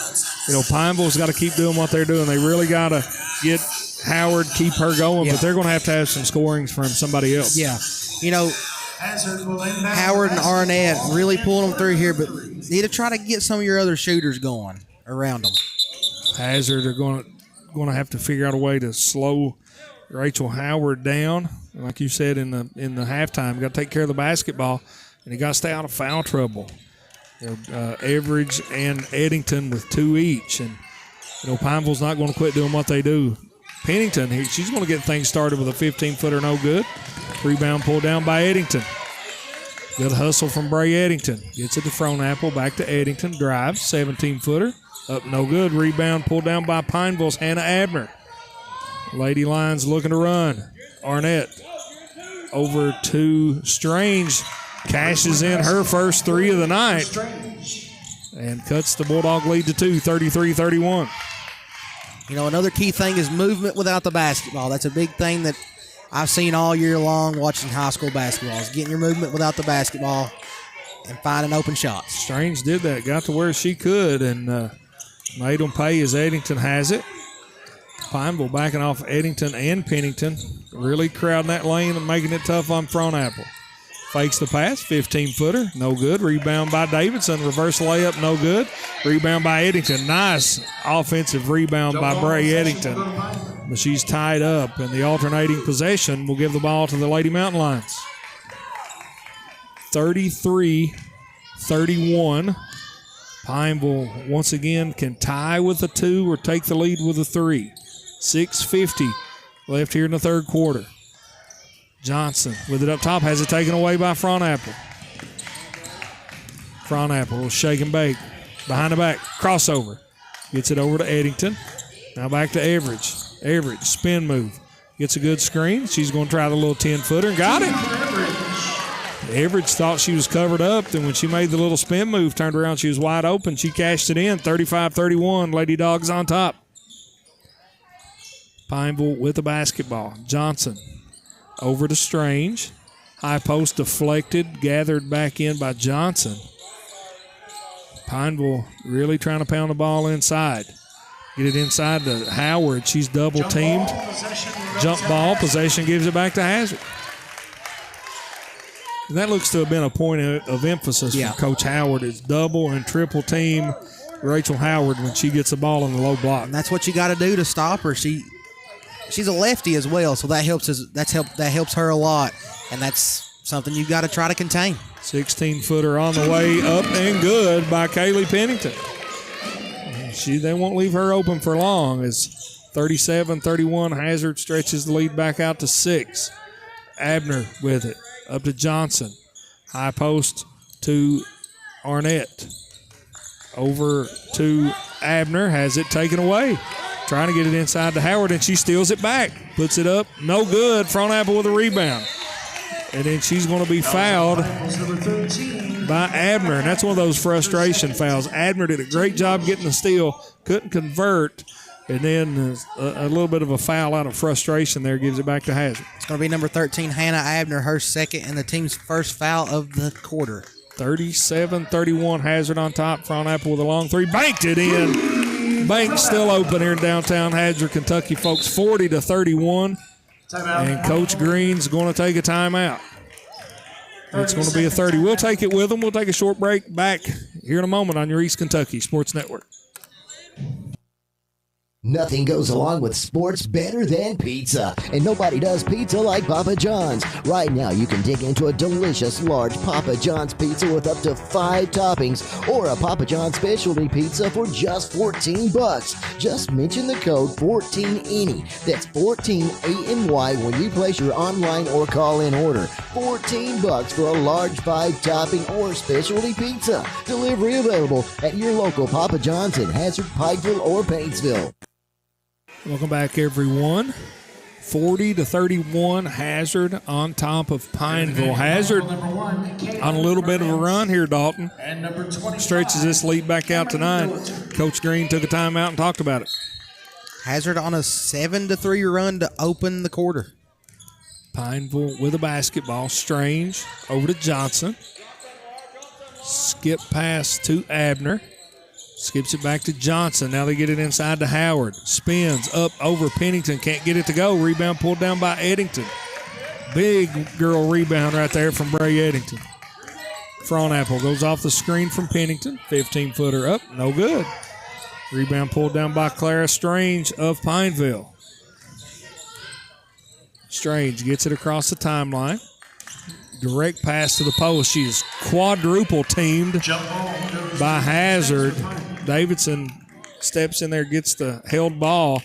you know, Pineville's got to keep doing what they're doing. They really got to get Howard, keep her going, but they're going to have some scorings from somebody else. Yeah. You know, Howard and Arnett really pulling them through here, but need to try to get some of your other shooters going around them. Hazard are going to have to figure out a way to slow Rachel Howard down. Like you said in the halftime, you got to take care of the basketball, and you got to stay out of foul trouble. You know, Everidge and Eddington with 2 each, and you know Pineville's not going to quit doing what they do. Pennington, she's going to get things started with a 15-footer, no good. Rebound pulled down by Eddington. Good hustle from Bray Eddington. Gets it to Fronapple, back to Eddington. Drives, 17-footer. Up, no good. Rebound pulled down by Pineville's Hannah Abner. Lady Lions looking to run. Arnett over to Strange. Cashes in her first 3 of the night. And cuts the Bulldog lead to 2, 33-31. You know, another key thing is movement without the basketball. That's a big thing that I've seen all year long watching high school basketball is getting your movement without the basketball and finding open shots. Strange did that, got to where she could, and made them pay as Eddington has it. Pineville backing off Eddington and Pennington, really crowding that lane and making it tough on Fronapple. Fakes the pass, 15-footer, no good. Rebound by Davidson, reverse layup, no good. Rebound by Eddington, nice offensive rebound by Bray Eddington. But she's tied up, and the alternating possession will give the ball to the Lady Mountain Lions. 33-31. Pineville once again can tie with a 2 or take the lead with a 3. 6:50 left here in the third quarter. Johnson with it up top, has it taken away by Fronapple. Fronapple will shake and bake. Behind the back, crossover. Gets it over to Eddington. Now back to Everidge. Everidge, spin move. Gets a good screen. She's going to try the little 10-footer and got it. Everidge thought she was covered up. Then when she made the little spin move, turned around, she was wide open. She cashed it in, 35-31. Lady Dogs on top. Pineville with the basketball. Johnson over to Strange. High post deflected, gathered back in by Johnson. Pineville really trying to pound the ball inside. Get it inside to Howard. She's double teamed. Jump ball. Possession gives it back to Hazard. And that looks to have been a point of emphasis for Coach Howard is double and triple team Rachel Howard when she gets the ball in the low block. And that's what you got to do to stop her. She's a lefty as well, so that helps her a lot, and that's something you've got to try to contain. 16-footer on the way up and good by Kaylee Pennington. They won't leave her open for long as 37-31 Hazard stretches the lead back out to 6. Abner with it. Up to Johnson. High post to Arnett. Over to Abner. Has it taken away. Trying to get it inside to Howard, and she steals it back. Puts it up. No good. Fronapple with a rebound. And then she's going to be fouled by Abner. And that's one of those frustration fouls. Abner did a great job getting the steal. Couldn't convert. And then a little bit of a foul out of frustration there gives it back to Hazard. It's going to be number 13, Hannah Abner, her second and the team's first foul of the quarter. 37-31, Hazard on top. Fronapple with a long 3. Banked it in. Bank's still open here in downtown Hazard, Kentucky, folks. 40-31. And Coach Green's going to take a timeout. It's going to be a 30. We'll take it with them. We'll take a short break. Back here in a moment on your East Kentucky Sports Network. Nothing goes along with sports better than pizza, and nobody does pizza like Papa John's. Right now, you can dig into a delicious large Papa John's pizza with up to 5 toppings, or a Papa John's specialty pizza for just $14. Just mention the code 14ANY. That's 14ANY when you place your online or call-in order. $14 for a large 5-topping or specialty pizza. Delivery available at your local Papa John's in Hazard, Pikeville, or Paintsville. Welcome back, everyone. 40-31, Hazard on top of Pineville. Hazard on a little bit of a run here, Dalton. Stretches this lead back out to 9. Coach Green took a timeout and talked about it. Hazard on a 7-3 run to open the quarter. Pineville with a basketball. Strange over to Johnson. Skip pass to Abner. Skips it back to Johnson. Now they get it inside to Howard. Spins up over Pennington. Can't get it to go. Rebound pulled down by Eddington. Big girl rebound right there from Bray Eddington. Fronapple goes off the screen from Pennington. 15-footer up. No good. Rebound pulled down by Clara Strange of Pineville. Strange gets it across the timeline. Direct pass to the post. She is quadruple teamed by Hazard. Davidson steps in there, gets the held ball.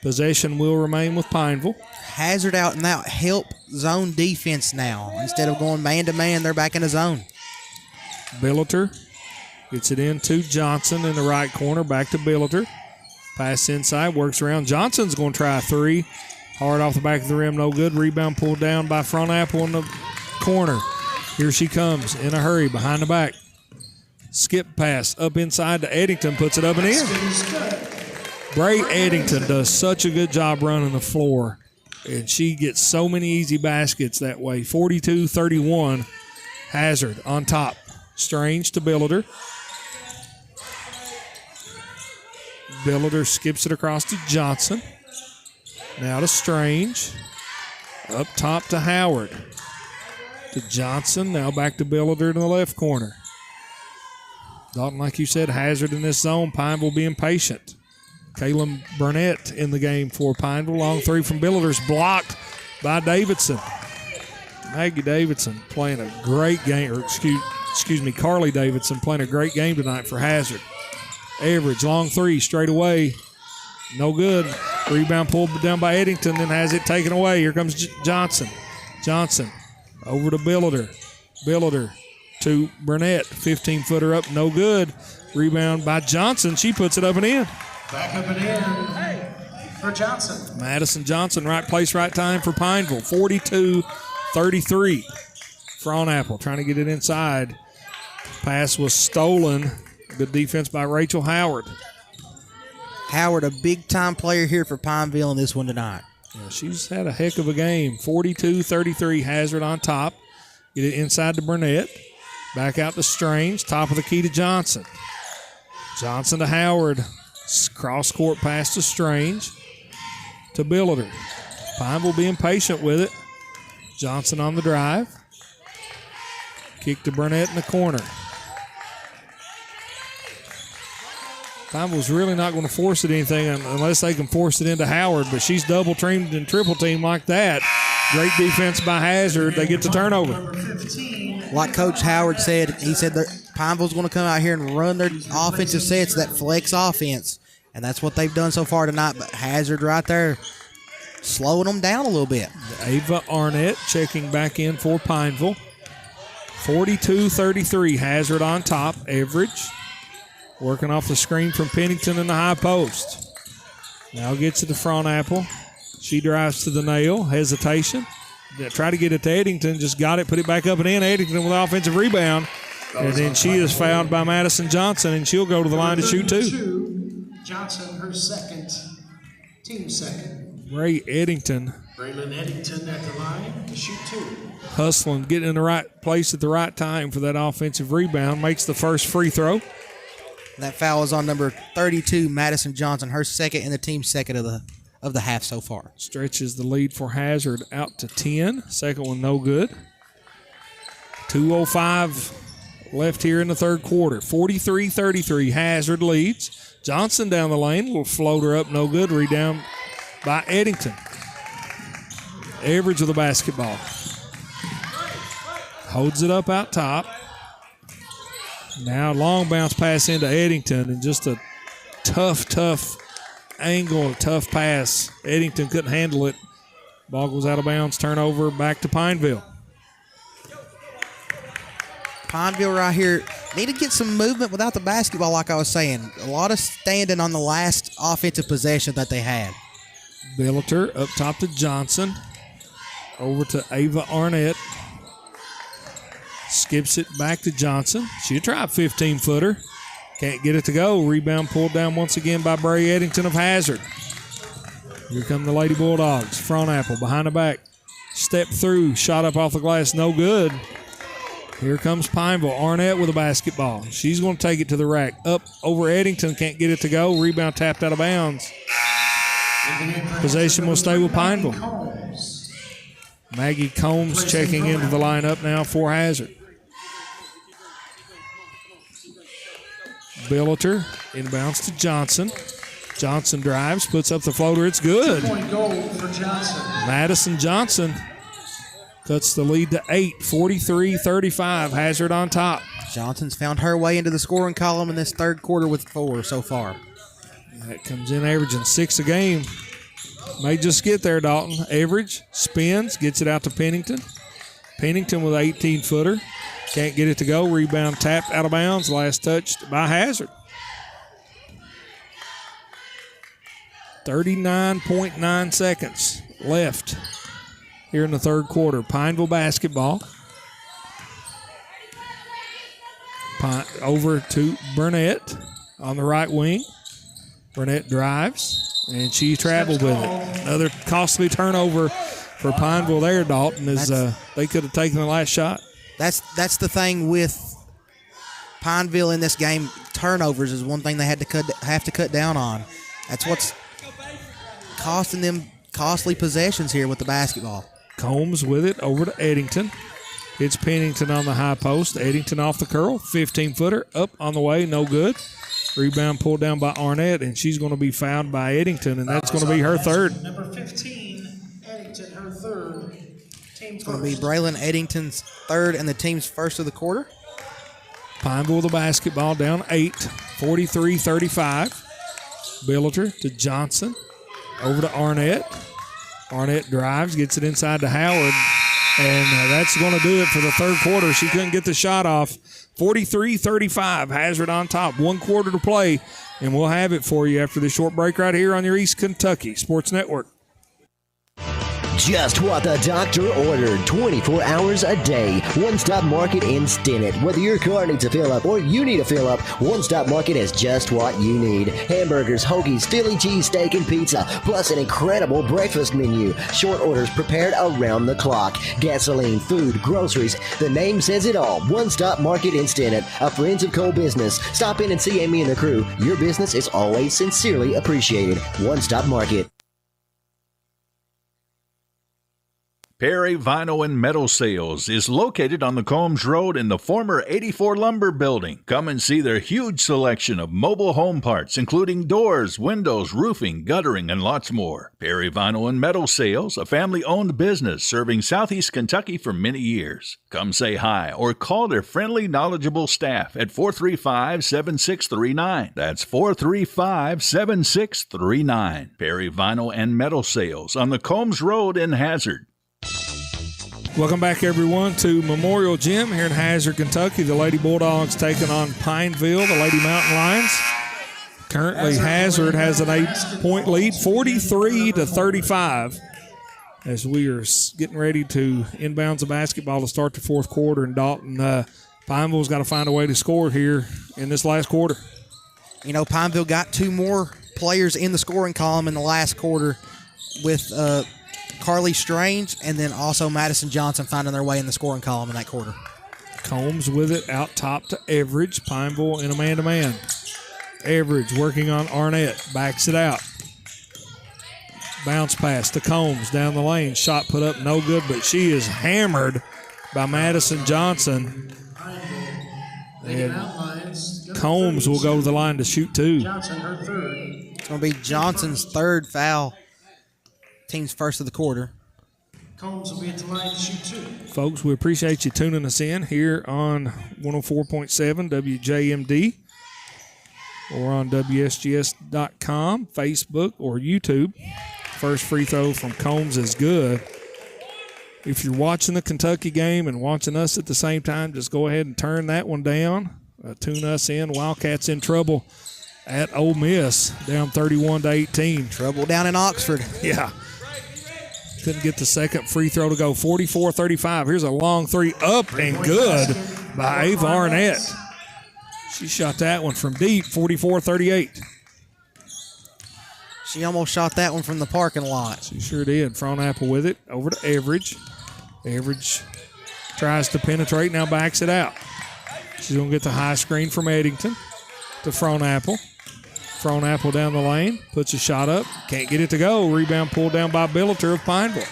Possession will remain with Pineville. Hazard out and out. Help zone defense now. Instead of going man-to-man, they're back in the zone. Billiter gets it into Johnson in the right corner. Back to Billiter. Pass inside, works around. Johnson's going to try a 3. Hard off the back of the rim, no good. Rebound pulled down by Fronapple in the corner. Here she comes in a hurry, behind the back. Skip pass up inside to Eddington, puts it up and in. Bray Eddington does such a good job running the floor, and she gets so many easy baskets that way. 42-31, Hazard on top. Strange to Billiter. Billiter skips it across to Johnson. Now to Strange. Up top to Howard. To Johnson. Now back to Billiter in the left corner. Dalton, like you said, Hazard in this zone. Pineville being patient. Kaylin Burnett in the game for Pineville. Long 3 from Billiter's blocked by Davidson. Maggie Davidson playing a great game. Or excuse me, Carly Davidson playing a great game tonight for Hazard. Average, long 3, straight away. No good. Rebound pulled down by Eddington, then has it taken away. Here comes Johnson. Johnson over to Billiter. Billiter to Burnett. 15-footer up, no good. Rebound by Johnson. She puts it up and in. Back up and in for Johnson. Madison Johnson, right place, right time for Pineville. 42-33. Fronapple trying to get it inside. Pass was stolen. Good defense by Rachel Howard. Howard, a big-time player here for Pineville in this one tonight. Yeah, she's had a heck of a game. 42-33, Hazard on top. Get it inside to Burnett. Back out to Strange. Top of the key to Johnson. Johnson to Howard. Cross-court pass to Strange. To Billiter. Pineville being patient with it. Johnson on the drive. Kick to Burnett in the corner. Pineville's really not going to force it anything unless they can force it into Howard, but she's double-teamed and triple-teamed like that. Great defense by Hazard. They get the turnover. Like Coach Howard said, he said that Pineville's going to come out here and run their offensive sets, that flex offense, and that's what they've done so far tonight. But Hazard right there slowing them down a little bit. Ava Arnett checking back in for Pineville. 42-33, Hazard on top, average. Working off the screen from Pennington in the high post. Now gets it to Fronapple. She drives to the nail. Hesitation. Try to get it to Eddington. Just got it. Put it back up and in. Eddington with the offensive rebound. And then she is fouled by Madison Johnson, and she'll go to the line to shoot 2. Johnson, her second. Team second. Ray Eddington. Braylon Eddington at the line to shoot 2. Hustling, getting in the right place at the right time for that offensive rebound. Makes the first free throw. That foul is on number 32, Madison Johnson, her second and the team's second of the half so far. Stretches the lead for Hazard out to 10. Second one no good. 2:05 left here in the third quarter. 43-33, Hazard leads. Johnson down the lane will float her up, no good. Rebound by Eddington. Average of the basketball. Holds it up out top. Now long bounce pass into Eddington, and just a tough angle, a tough pass. Eddington couldn't handle it. Ball goes out of bounds, turnover, back to Pineville. Pineville right here need to get some movement without the basketball, like I was saying. A lot of standing on the last offensive possession that they had. Billiter up top to Johnson. Over to Ava Arnett. Skips it back to Johnson. She tried 15-footer. Can't get it to go. Rebound pulled down once again by Bray Eddington of Hazard. Here come the Lady Bulldogs. Front apple behind the back. Step through. Shot up off the glass. No good. Here comes Pineville. Arnett with a basketball. She's going to take it to the rack. Up over Eddington. Can't get it to go. Rebound tapped out of bounds. Possession will stay with Pineville. Maggie Combs checking into the lineup now for Hazard. Billiter inbounds to Johnson. Johnson drives, puts up the floater. It's good. 2-point goal for Johnson. Madison Johnson cuts the lead to 8, 43-35. Hazard on top. Johnson's found her way into the scoring column in this third quarter with 4 so far. That comes in averaging 6 a game. May just get there, Dalton. Average, spins, gets it out to Pennington. Pennington with an 18-footer. Can't get it to go. Rebound tapped out of bounds. Last touched by Hazard. 39.9 seconds left here in the third quarter. Pineville basketball. Over to Burnett on the right wing. Burnett drives, and she traveled with it. Another costly turnover for Pineville there, Dalton, as they could have taken the last shot. That's the thing with Pineville in this game. Turnovers is one thing they have to cut down on. That's what's costing them costly possessions here with the basketball. Combs with it over to Eddington. It's Pennington on the high post. Eddington off the curl. 15-footer up on the way. No good. Rebound pulled down by Arnett, and she's going to be fouled by Eddington, and that's going to be her third. Number 15, Eddington, her third. It's going to be Braylon Eddington's third and the team's first of the quarter. Pineville with the basketball down 8, 43-35. Billiter to Johnson. Over to Arnett. Arnett drives, gets it inside to Howard, and that's going to do it for the third quarter. She couldn't get the shot off. 43-35, Hazard on top. 1 quarter to play, and we'll have it for you after this short break right here on your East Kentucky Sports Network. Just what the doctor ordered, 24 hours a day. One Stop Market in Stinnett. Whether your car needs a fill up or you need a fill up, One Stop Market has just what you need. Hamburgers, hoagies, Philly cheesesteak, and pizza, plus an incredible breakfast menu. Short orders prepared around the clock. Gasoline, food, groceries. The name says it all. One Stop Market in Stinnett, a Friends of Coal business. Stop in and see Amy and the crew. Your business is always sincerely appreciated. One Stop Market. Perry Vinyl and Metal Sales is located on the Combs Road in the former 84 Lumber Building. Come and see their huge selection of mobile home parts, including doors, windows, roofing, guttering, and lots more. Perry Vinyl and Metal Sales, a family-owned business serving Southeast Kentucky for many years. Come say hi or call their friendly, knowledgeable staff at 435-7639. That's 435-7639. Perry Vinyl and Metal Sales on the Combs Road in Hazard. Welcome back, everyone, to Memorial Gym here in Hazard, Kentucky. The Lady Bulldogs taking on Pineville, the Lady Mountain Lions. Currently, Hazard has an 8-point lead, 43-35, as we are getting ready to inbounds the basketball to start the fourth quarter. And Dalton, Pineville's got to find a way to score here in this last quarter. You know, Pineville got 2 more players in the scoring column in the last quarter with Carly Strange and then also Madison Johnson finding their way in the scoring column in that quarter. Combs with it out top to Everidge. Pineville in a man-to-man. Everidge working on Arnett. Backs it out. Bounce pass to Combs down the lane. Shot put up no good, but she is hammered by Madison Johnson. And Combs will go to the line to shoot 2. Johnson, her third. It's going to be Johnson's third foul. Team's first of the quarter. Combs will be at the line to shoot 2. Folks, we appreciate you tuning us in here on 104.7 WJMD or on WSGS.com, Facebook, or YouTube. First free throw from Combs is good. If you're watching the Kentucky game and watching us at the same time, just go ahead and turn that one down. Tune us in. Wildcats in trouble at Ole Miss, down 31-18. Trouble down in Oxford. Yeah. Couldn't get the second free throw to go. 44-35. Here's a long three up and good by Ava Arnett. She shot that one from deep, 44-38. She almost shot that one from the parking lot. She sure did. Frontapple with it. Over to Everidge. Everidge tries to penetrate, now backs it out. She's going to get the high screen from Eddington to Frontapple. Frontapple down the lane, puts a shot up, can't get it to go. Rebound pulled down by Billiter of Pineville.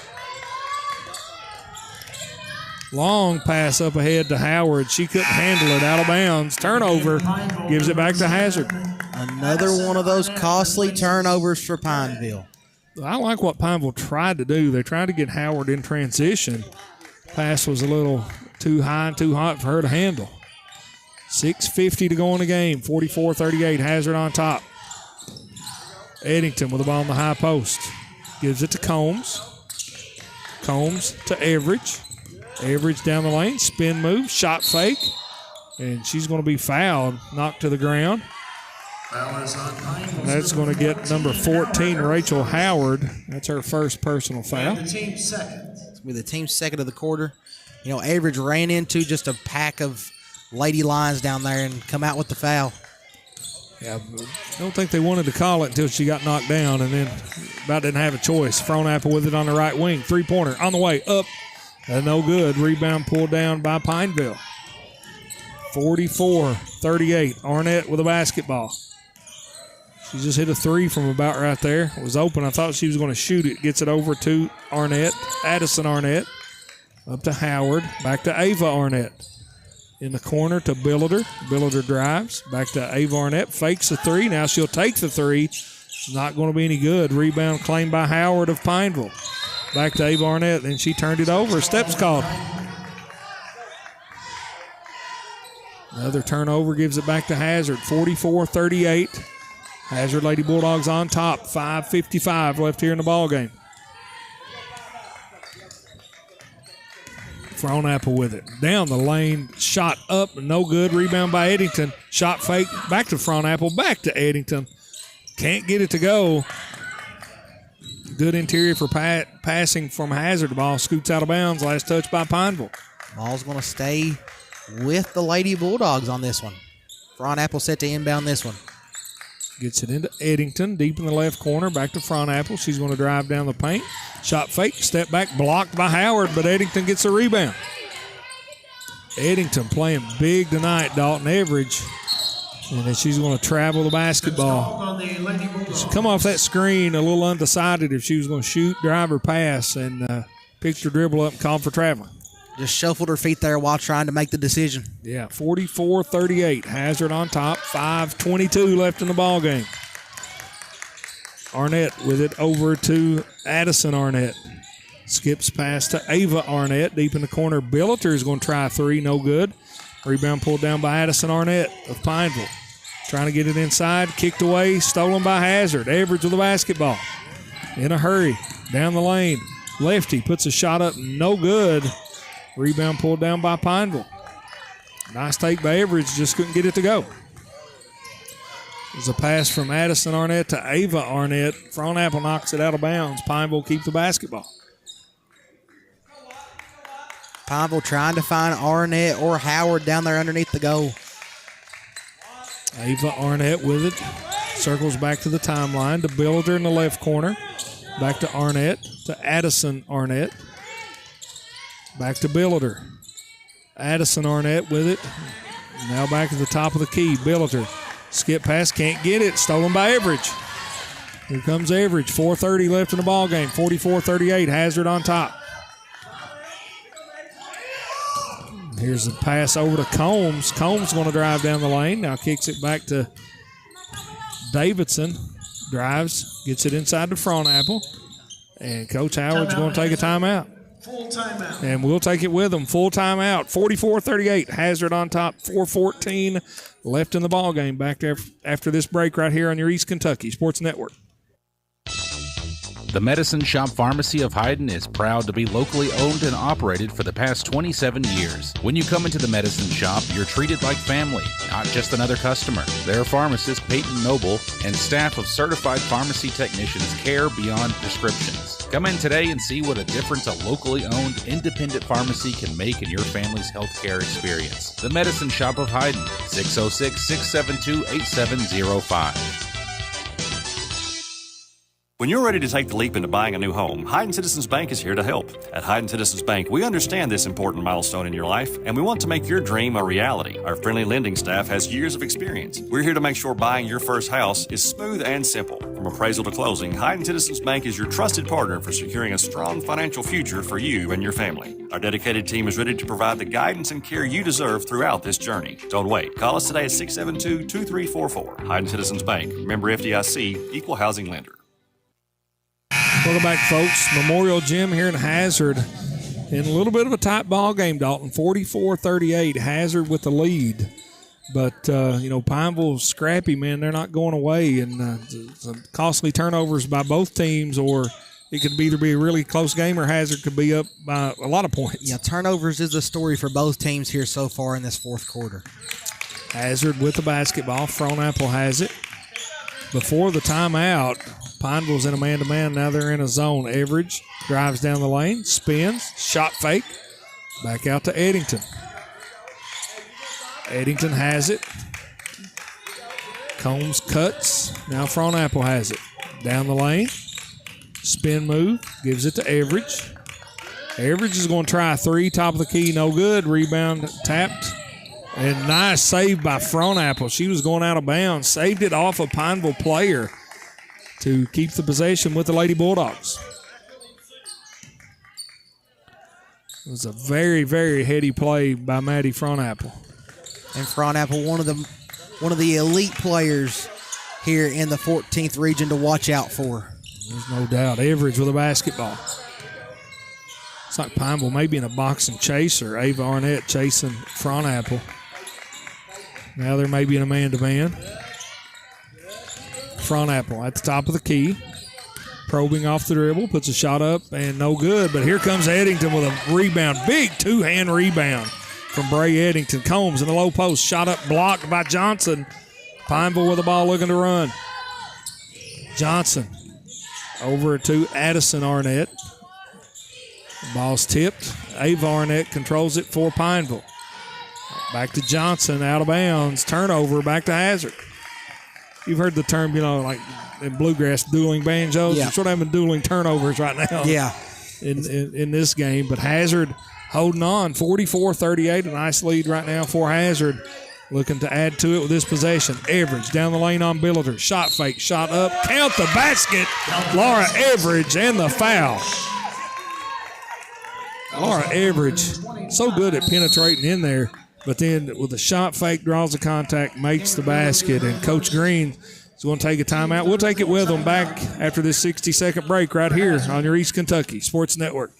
Long pass up ahead to Howard. She couldn't handle it, out of bounds. Turnover, gives it back to Hazard. Another one of those costly turnovers for Pineville. I like what Pineville tried to do. They tried to get Howard in transition. Pass was a little too high and too hot for her to handle. 6:50 to go in the game. 44-38. Hazard on top. Eddington with the ball on the high post. Gives it to Combs. Combs to Everidge. Everidge down the lane. Spin move. Shot fake. And she's going to be fouled. Knocked to the ground. And that's going to get number 14, Rachel Howard. That's her first personal foul. The team's second. It's going to be the team's second of the quarter. You know, Average ran into just a pack of lady lions down there and come out with the foul. Yeah, I don't think they wanted to call it until she got knocked down and then about didn't have a choice. Frontapple with it on the right wing. Three-pointer on the way up. No good. Rebound pulled down by Pineville. 44-38. Arnett with a basketball. She just hit a three from about right there. It was open. I thought she was going to shoot it. Gets it over to Arnett. Addison Arnett. Up to Howard. Back to Ava Arnett. In the corner to Billiter. Billiter drives. Back to Ava Arnett. Fakes the three. Now she'll take the three. It's not going to be any good. Rebound claimed by Howard of Pineville. Back to Ava Arnett. Then she turned it over. Steps called. Another turnover gives it back to Hazard. 44-38. Hazard Lady Bulldogs on top. 5:55 left here in the ball game. Frontapple with it. Down the lane. Shot up. No good. Rebound by Eddington. Shot fake. Back to Frontapple. Back to Eddington. Can't get it to go. Good interior for passing from Hazard. The ball scoots out of bounds. Last touch by Pineville. Ball's going to stay with the Lady Bulldogs on this one. Frontapple set to inbound this one. Gets it into Eddington, deep in the left corner, back to Frontapple. She's going to drive down the paint. Shot fake, step back, blocked by Howard, but Eddington gets a rebound. Eddington playing big tonight, Dalton Everidge. And then she's going to travel the basketball. She come off that screen a little undecided if she was going to shoot, drive, or pass, and picked her dribble up and called for traveling. Just shuffled her feet there while trying to make the decision. Yeah, 44-38. Hazard on top. 5:22 left in the ball game. Arnett with it over to Addison Arnett. Skips past to Ava Arnett. Deep in the corner. Billiter is going to try a three. No good. Rebound pulled down by Addison Arnett of Pineville. Trying to get it inside. Kicked away. Stolen by Hazard. Everidge with the basketball. In a hurry. Down the lane. Lefty puts a shot up. No good. Rebound pulled down by Pineville. Nice take by Everidge, just couldn't get it to go. There's a pass from Addison Arnett to Ava Arnett. Frontapple knocks it out of bounds. Pineville keeps the basketball. Pineville trying to find Arnett or Howard down there underneath the goal. Ava Arnett with it. Circles back to the timeline to Billiter in the left corner. Back to Arnett, to Addison Arnett. Back to Billiter. Addison Arnett with it. Now back at the top of the key. Billiter. Skip pass, can't get it. Stolen by Everidge. Here comes Everidge. 4:30 left in the ball game. 44-38. Hazard on top. Here's the pass over to Combs. Combs going to drive down the lane. Now kicks it back to Davidson. Drives, gets it inside the front apple. And Coach Howard's going to take a timeout. Full timeout. And we'll take it with them. Full timeout. 44-38. Hazard on top. 4:14 left in the ball game. Back there after this break right here on your East Kentucky Sports Network. The Medicine Shop Pharmacy of Hyden is proud to be locally owned and operated for the past 27 years. When you come into the Medicine Shop, you're treated like family, not just another customer. Their pharmacist, Peyton Noble, and staff of certified pharmacy technicians care beyond prescriptions. Come in today and see what a difference a locally owned, independent pharmacy can make in your family's healthcare experience. The Medicine Shop of Hyden, 606-672-8705. When you're ready to take the leap into buying a new home, Hyden Citizens Bank is here to help. At Hyden Citizens Bank, we understand this important milestone in your life, and we want to make your dream a reality. Our friendly lending staff has years of experience. We're here to make sure buying your first house is smooth and simple. From appraisal to closing, Hyden Citizens Bank is your trusted partner for securing a strong financial future for you and your family. Our dedicated team is ready to provide the guidance and care you deserve throughout this journey. Don't wait. Call us today at 672-2344. Hyden Citizens Bank. Member FDIC. Equal housing lender. Welcome back, folks. Memorial Gym here in Hazard in a little bit of a tight ball game, Dalton. 44-38, Hazard with the lead. But, Pineville scrappy, man. They're not going away. And some costly turnovers by both teams, or it could either be a really close game or Hazard could be up by a lot of points. Yeah, turnovers is the story for both teams here so far in this fourth quarter. Hazard with the basketball. Fronapple has it. Before the timeout, Pineville's in a man-to-man. Now they're in a zone. Everidge drives down the lane, spins, shot fake, back out to Eddington. Eddington has it. Combs cuts. Now Fronapple has it. Down the lane. Spin move. Gives it to Everidge. Everidge is going to try a three. Top of the key. No good. Rebound tapped. And nice save by Fronapple. She was going out of bounds. Saved it off a Pineville player to keep the possession with the Lady Bulldogs. It was a very, very heady play by Maddie Fronapple. And Fronapple, one of the elite players here in the 14th region to watch out for. There's no doubt. Everidge with a basketball. It's like Pineville maybe in a boxing chaser. Ava Arnett chasing Fronapple. Now they're maybe in a man-to-man. Fronapple at the top of the key. Probing off the dribble. Puts a shot up and no good. But here comes Eddington with a rebound. Big two-hand rebound from Bray Eddington. Combs in the low post. Shot up blocked by Johnson. Pineville with the ball looking to run. Johnson over to Addison Arnett. The ball's tipped. Ava Arnett controls it for Pineville. Back to Johnson, out of bounds. Turnover, back to Hazard. You've heard the term, like in bluegrass, dueling banjos. Yeah. We're sort of having dueling turnovers right now. Yeah. In this game. But Hazard holding on, 44-38. A nice lead right now for Hazard. Looking to add to it with this possession. Everidge down the lane on Billiter. Shot fake, shot up. Count the basket. Laura Everidge and the foul. Laura Everidge, so good at penetrating in there. But then with the shot fake, draws the contact, makes the basket. And Coach Green is going to take a timeout. We'll take it with them back after this 60-second break right here on your East Kentucky Sports Network.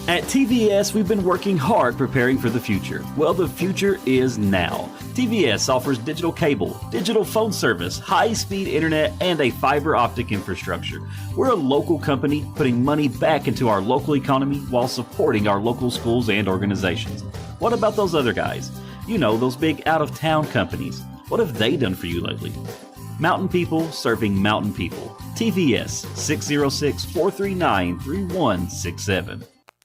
At TVS, we've been working hard preparing for the future. Well, the future is now. TVS offers digital cable, digital phone service, high-speed internet, and a fiber optic infrastructure. We're a local company putting money back into our local economy while supporting our local schools and organizations. What about those other guys? Those big out-of-town companies. What have they done for you lately? Mountain people serving mountain people. TVS, 606-439-3167.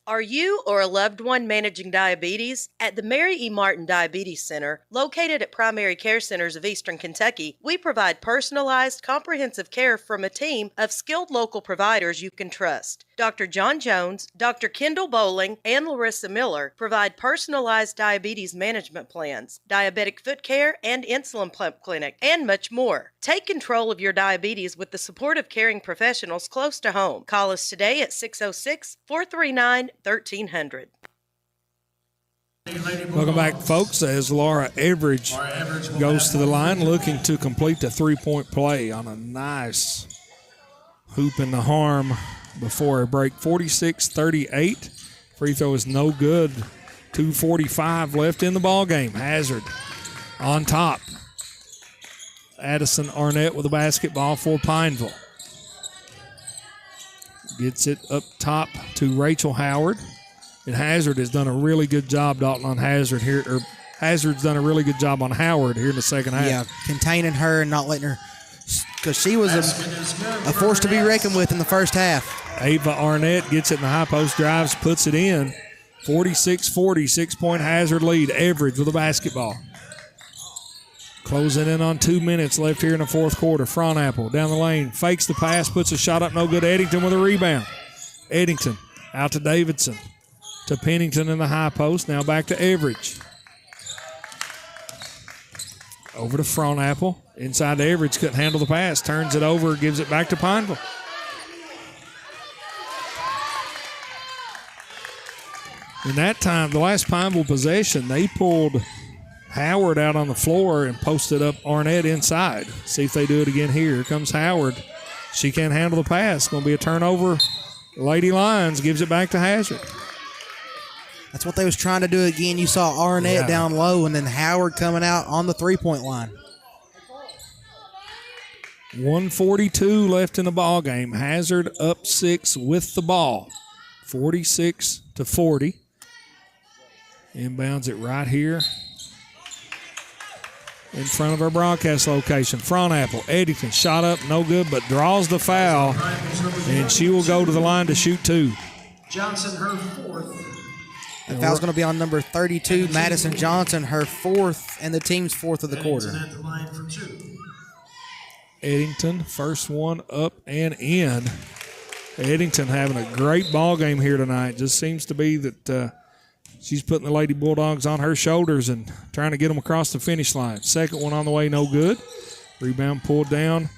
Are you or a loved one managing diabetes? At the Mary E. Martin Diabetes Center, located at Primary Care Centers of Eastern Kentucky, we provide personalized, comprehensive care from a team of skilled local providers you can trust. Dr. John Jones, Dr. Kendall Bowling, and Larissa Miller provide personalized diabetes management plans, diabetic foot care, and insulin pump clinic, and much more. Take control of your diabetes with the support of caring professionals close to home. Call us today at 606-439-1300. Welcome back, folks, as Laura Everidge goes to the line looking to complete a three-point play on a nice hoop in the harm before a break. 46-38. Free throw is no good. 2:45 left in the ball game. Hazard on top. Addison Arnett with a basketball for Pineville. Gets it up top to Rachel Howard. And Hazard has done a really good job, Dalton, on Hazard here. Or Hazard's done a really good job on Howard here in the second half. Yeah, containing her and not letting her, because she was a force to be reckoned with in the first half. Ava Arnett gets it in the high post, drives, puts it in. 46-40, 6-point Hazard lead. Everidge with a basketball. Closing in on 2 minutes left here in the fourth quarter. Fronapple down the lane, fakes the pass, puts a shot up, no good. Eddington with a rebound. Eddington out to Davidson. To Pennington in the high post. Now back to Everidge. Over to Fronapple. Inside to Everidge. Couldn't handle the pass. Turns it over. Gives it back to Pineville. In that time, the last Pineville possession, they pulled Howard out on the floor and posted up Arnett inside. See if they do it again here. Here comes Howard. She can't handle the pass. Going to be a turnover. Lady Lions gives it back to Hazard. That's what they was trying to do again. You saw Arnett down low and then Howard coming out on the three-point line. 1:42 left in the ball game. Hazard up 6 with the ball. 46-40. Inbounds it right here in front of our broadcast location. Fronapple, Eddington, shot up, no good, but draws the foul, and she will go to the line to shoot 2. Johnson, her fourth. That foul's going to be on number 32, Madison Johnson, her fourth, and the team's fourth of the quarter. At the line for 2. Eddington, first one up and in. Eddington having a great ball game here tonight. Just seems to be that she's putting the Lady Bulldogs on her shoulders and trying to get them across the finish line. Second one on the way, no good. Rebound pulled down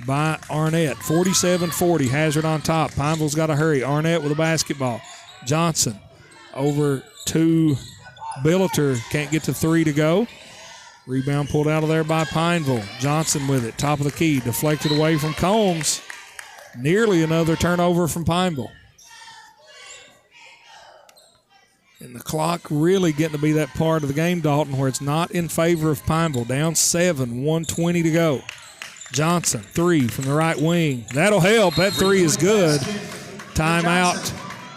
by Arnett. 47-40, Hazard on top. Pineville's got to hurry. Arnett with a basketball. Johnson over to Billiter. Can't get to 3 to go. Rebound pulled out of there by Pineville. Johnson with it. Top of the key. Deflected away from Combs. Nearly another turnover from Pineville. And the clock really getting to be that part of the game, Dalton, where it's not in favor of Pineville. Down 7, 1:20 to go. Johnson, 3 from the right wing. That'll help. That 3 is good. Timeout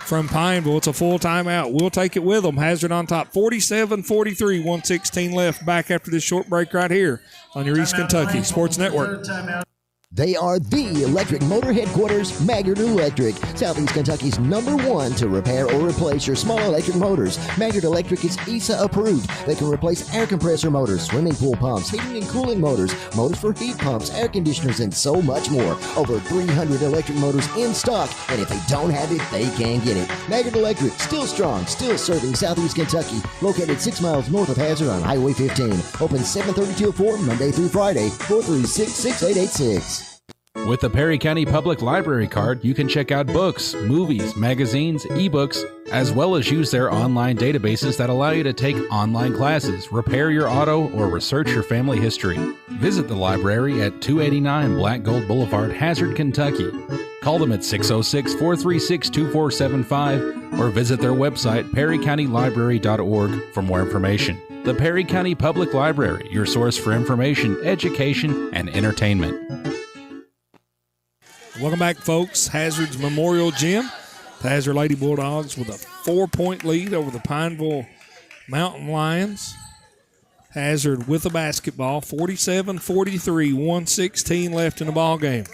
from Pineville. It's a full timeout. We'll take it with them. Hazard on top. 47-43, 1:16 left. Back after this short break right here on your East Kentucky Sports Network. They are the electric motor headquarters, Maggard Electric, Southeast Kentucky's #1 to repair or replace your small electric motors. Maggard Electric is ESA approved. They can replace air compressor motors, swimming pool pumps, heating and cooling motors, motors for heat pumps, air conditioners, and so much more. Over 300 electric motors in stock, and if they don't have it, they can get it. Maggard Electric, still strong, still serving Southeast Kentucky. Located 6 miles north of Hazard on Highway 15. Open 7:30 till 4, Monday through Friday. 436-6886. With the Perry County Public Library card, you can check out books, movies, magazines, ebooks, as well as use their online databases that allow you to take online classes, repair your auto, or research your family history. Visit the library at 289 Black Gold Boulevard, Hazard, Kentucky. Call them at 606-436-2475 or visit their website, perrycountylibrary.org, for more information. The Perry County Public Library, your source for information, education, and entertainment. Welcome back, folks. Hazard's Memorial Gym. The Hazard Lady Bulldogs with a 4-point lead over the Pineville Mountain Lions. Hazard with a basketball. 47-43, 1:16 left in the ball game.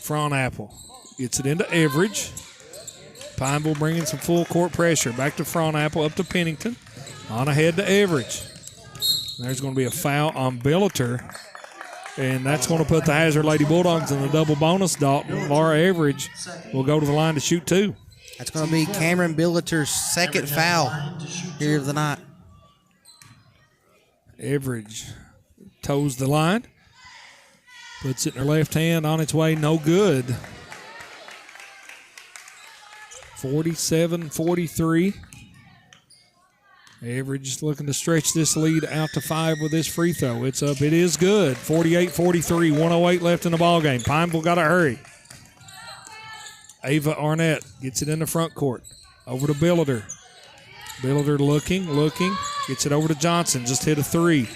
Fronapple gets it into Everidge. Pineville bringing some full court pressure. Back to Fronapple, up to Pennington. On ahead to Everidge. There's going to be a foul on Billiter. And that's going to put the Hazard Lady Bulldogs in the double bonus, Dalton. Laura Everidge will go to the line to shoot 2. That's going to be Cameron Billiter's second foul here of the night. Everidge toes the line. Puts it in her left hand, on its way, no good. 47-43. Average looking to stretch this lead out to 5 with this free throw. It's up. It is good. 48-43, 108 left in the ballgame. Pineville got to hurry. Ava Arnett gets it in the front court. Over to Billiter. Billiter looking. Gets it over to Johnson. Just hit a 3.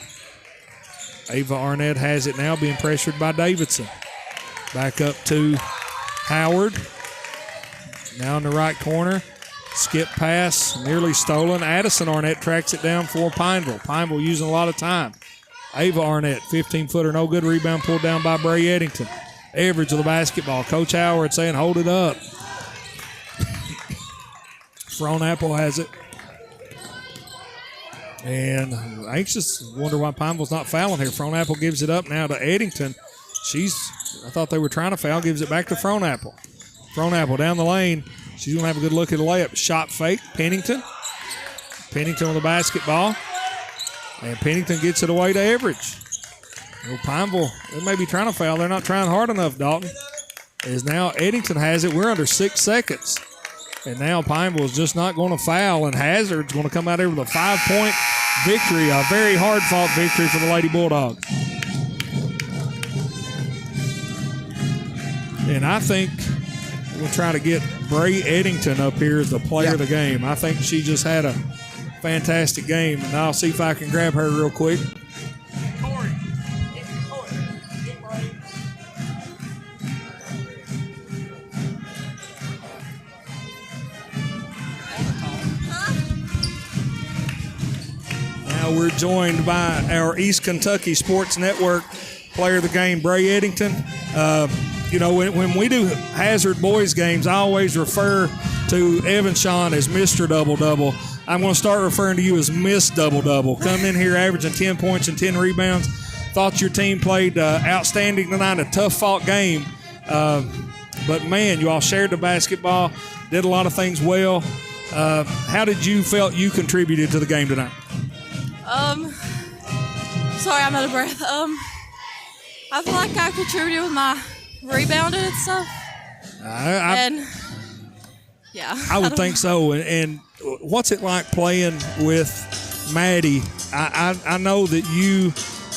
Ava Arnett has it now, being pressured by Davidson. Back up to Howard. Now in the right corner. Skip pass, nearly stolen. Addison Arnett tracks it down for Pineville. Pineville using a lot of time. Ava Arnett, 15-footer, no good. Rebound pulled down by Bray Eddington. Average of the basketball. Coach Howard saying, hold it up. Frohnapple has it. And anxious, wonder why Pineville's not fouling here. Frohnapple gives it up now to Eddington. I thought they were trying to foul, gives it back to Frohnapple. Frohnapple down the lane. She's going to have a good look at the layup. Shot fake. Pennington with the basketball. And Pennington gets it away to Average. Well, Pineville, they may be trying to foul. They're not trying hard enough, Dalton. As now Eddington has it. We're under 6 seconds. And now Pineville is just not going to foul. And Hazard's going to come out here with a 5-point victory. A very hard-fought victory for the Lady Bulldogs. And I think we'll try to get Bray Eddington up here as the player of the game. I think she just had a fantastic game, and I'll see if I can grab her real quick. Now we're joined by our East Kentucky Sports Network player of the game, Bray Eddington. You know, when we do Hazard boys games, I always refer to Evan Shawn as Mr. Double-Double. I'm going to start referring to you as Miss Double-Double. Coming in here averaging 10 points and 10 rebounds. Thought your team played outstanding tonight, a tough-fought game. But, man, you all shared the basketball, did a lot of things well. How did you felt you contributed to the game tonight? Sorry, I'm out of breath. I feel like I contributed with my rebounding and stuff. I would think so. And what's it like playing with Maddie? I know that you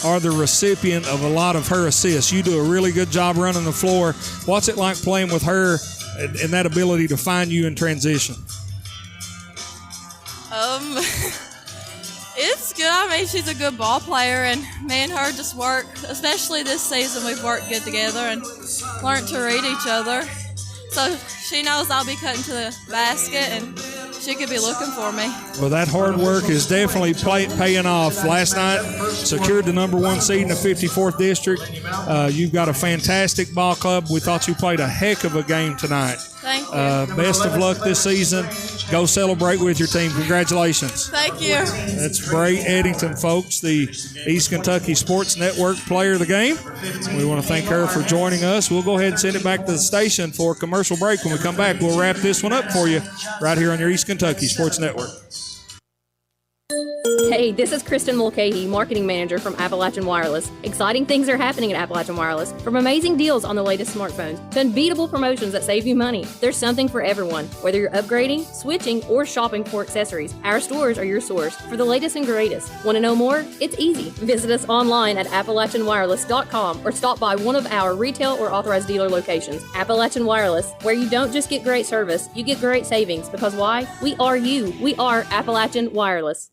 are the recipient of a lot of her assists. You do a really good job running the floor. What's it like playing with her and that ability to find you in transition? It's good. I mean, she's a good ball player, and me and her just work, especially this season, we've worked good together and learned to read each other. So she knows I'll be cutting to the basket, and she could be looking for me. Well, that hard work is definitely paying off. Last night, secured the #1 seed in the 54th district. You've got a fantastic ball club. We thought you played a heck of a game tonight. Thank you. Best of luck this season. Go celebrate with your team. Congratulations. Thank you. That's Bray Eddington, folks, the East Kentucky Sports Network player of the game. We want to thank her for joining us. We'll go ahead and send it back to the station for a commercial break. When we come back, we'll wrap this one up for you right here on your East Kentucky Sports Network. Hey, this is Kristen Mulcahy, Marketing Manager from Appalachian Wireless. Exciting things are happening at Appalachian Wireless. From amazing deals on the latest smartphones to unbeatable promotions that save you money, there's something for everyone. Whether you're upgrading, switching, or shopping for accessories, our stores are your source for the latest and greatest. Want to know more? It's easy. Visit us online at AppalachianWireless.com or stop by one of our retail or authorized dealer locations. Appalachian Wireless, where you don't just get great service, you get great savings. Because why? We are you. We are Appalachian Wireless.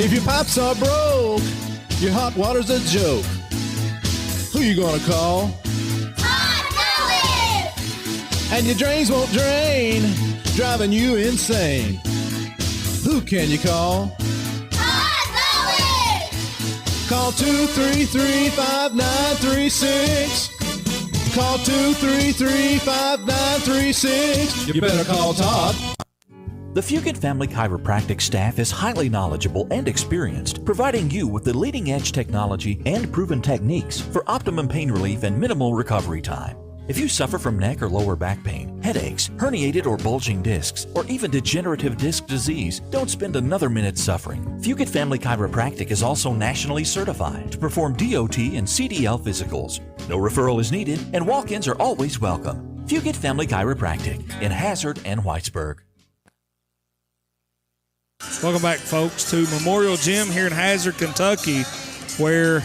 If your pipes are broke, your hot water's a joke. Who you gonna call? Hot Louie! And your drains won't drain, driving you insane. Who can you call? Hot Louie! Call 233-5936. Call 233-5936. You better call Todd. The Fugit Family Chiropractic staff is highly knowledgeable and experienced, providing you with the leading-edge technology and proven techniques for optimum pain relief and minimal recovery time. If you suffer from neck or lower back pain, headaches, herniated or bulging discs, or even degenerative disc disease, don't spend another minute suffering. Fugit Family Chiropractic is also nationally certified to perform DOT and CDL physicals. No referral is needed, and walk-ins are always welcome. Fugit Family Chiropractic in Hazard and Whitesburg. Welcome back, folks, to Memorial Gym here in Hazard, Kentucky, where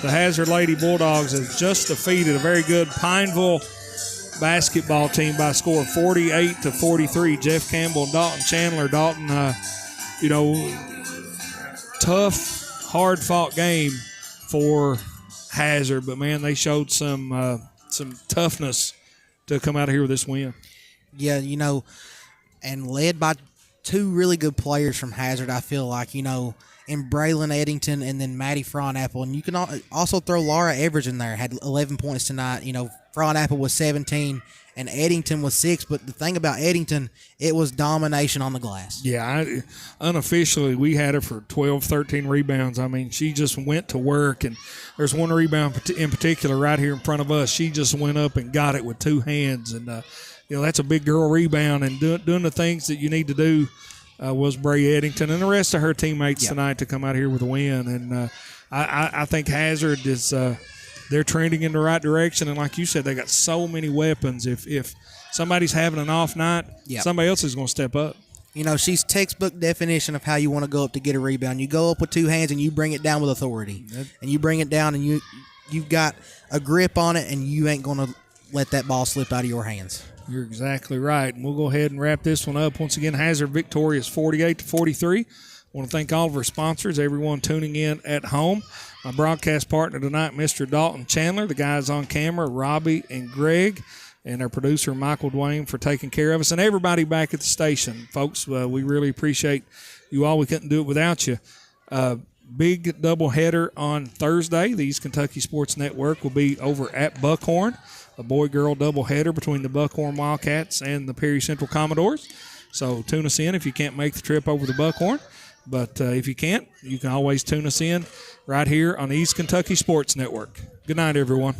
the Hazard Lady Bulldogs has just defeated a very good Pineville basketball team by a score of 48-43. Jeff Campbell and Dalton Chandler. Dalton, tough, hard-fought game for Hazard, but, man, they showed some toughness to come out of here with this win. Yeah, and led by two really good players from Hazard, I feel like, in Braylon Eddington and then Maddie Fronapple. And you can also throw Laura Everidge in there, had 11 points tonight. Fronapple was 17 and Eddington was 6. But the thing about Eddington, it was domination on the glass. Yeah, unofficially, we had her for 12, 13 rebounds. I mean, she just went to work. And there's one rebound in particular right here in front of us. She just went up and got it with two hands. And, that's a big girl rebound, and doing the things that you need to do was Bray Eddington and the rest of her teammates tonight to come out here with a win. And I think Hazard is they're trending in the right direction. And like you said, they got so many weapons. If somebody's having an off night, somebody else is going to step up. She's textbook definition of how you want to go up to get a rebound. You go up with two hands and you bring it down with authority. And you bring it down and you've got a grip on it, and you ain't going to let that ball slip out of your hands. You're exactly right. And we'll go ahead and wrap this one up. Once again, Hazard victorious 48-43. I want to thank all of our sponsors, everyone tuning in at home. My broadcast partner tonight, Mr. Dalton Chandler, the guys on camera, Robbie and Greg, and our producer, Michael Dwayne, for taking care of us, and everybody back at the station. Folks, we really appreciate you all. We couldn't do it without you. Big doubleheader on Thursday. The East Kentucky Sports Network will be over at Buckhorn. A boy-girl doubleheader between the Buckhorn Wildcats and the Perry Central Commodores. So tune us in if you can't make the trip over to Buckhorn. But if you can't, you can always tune us in right here on the East Kentucky Sports Network. Good night, everyone.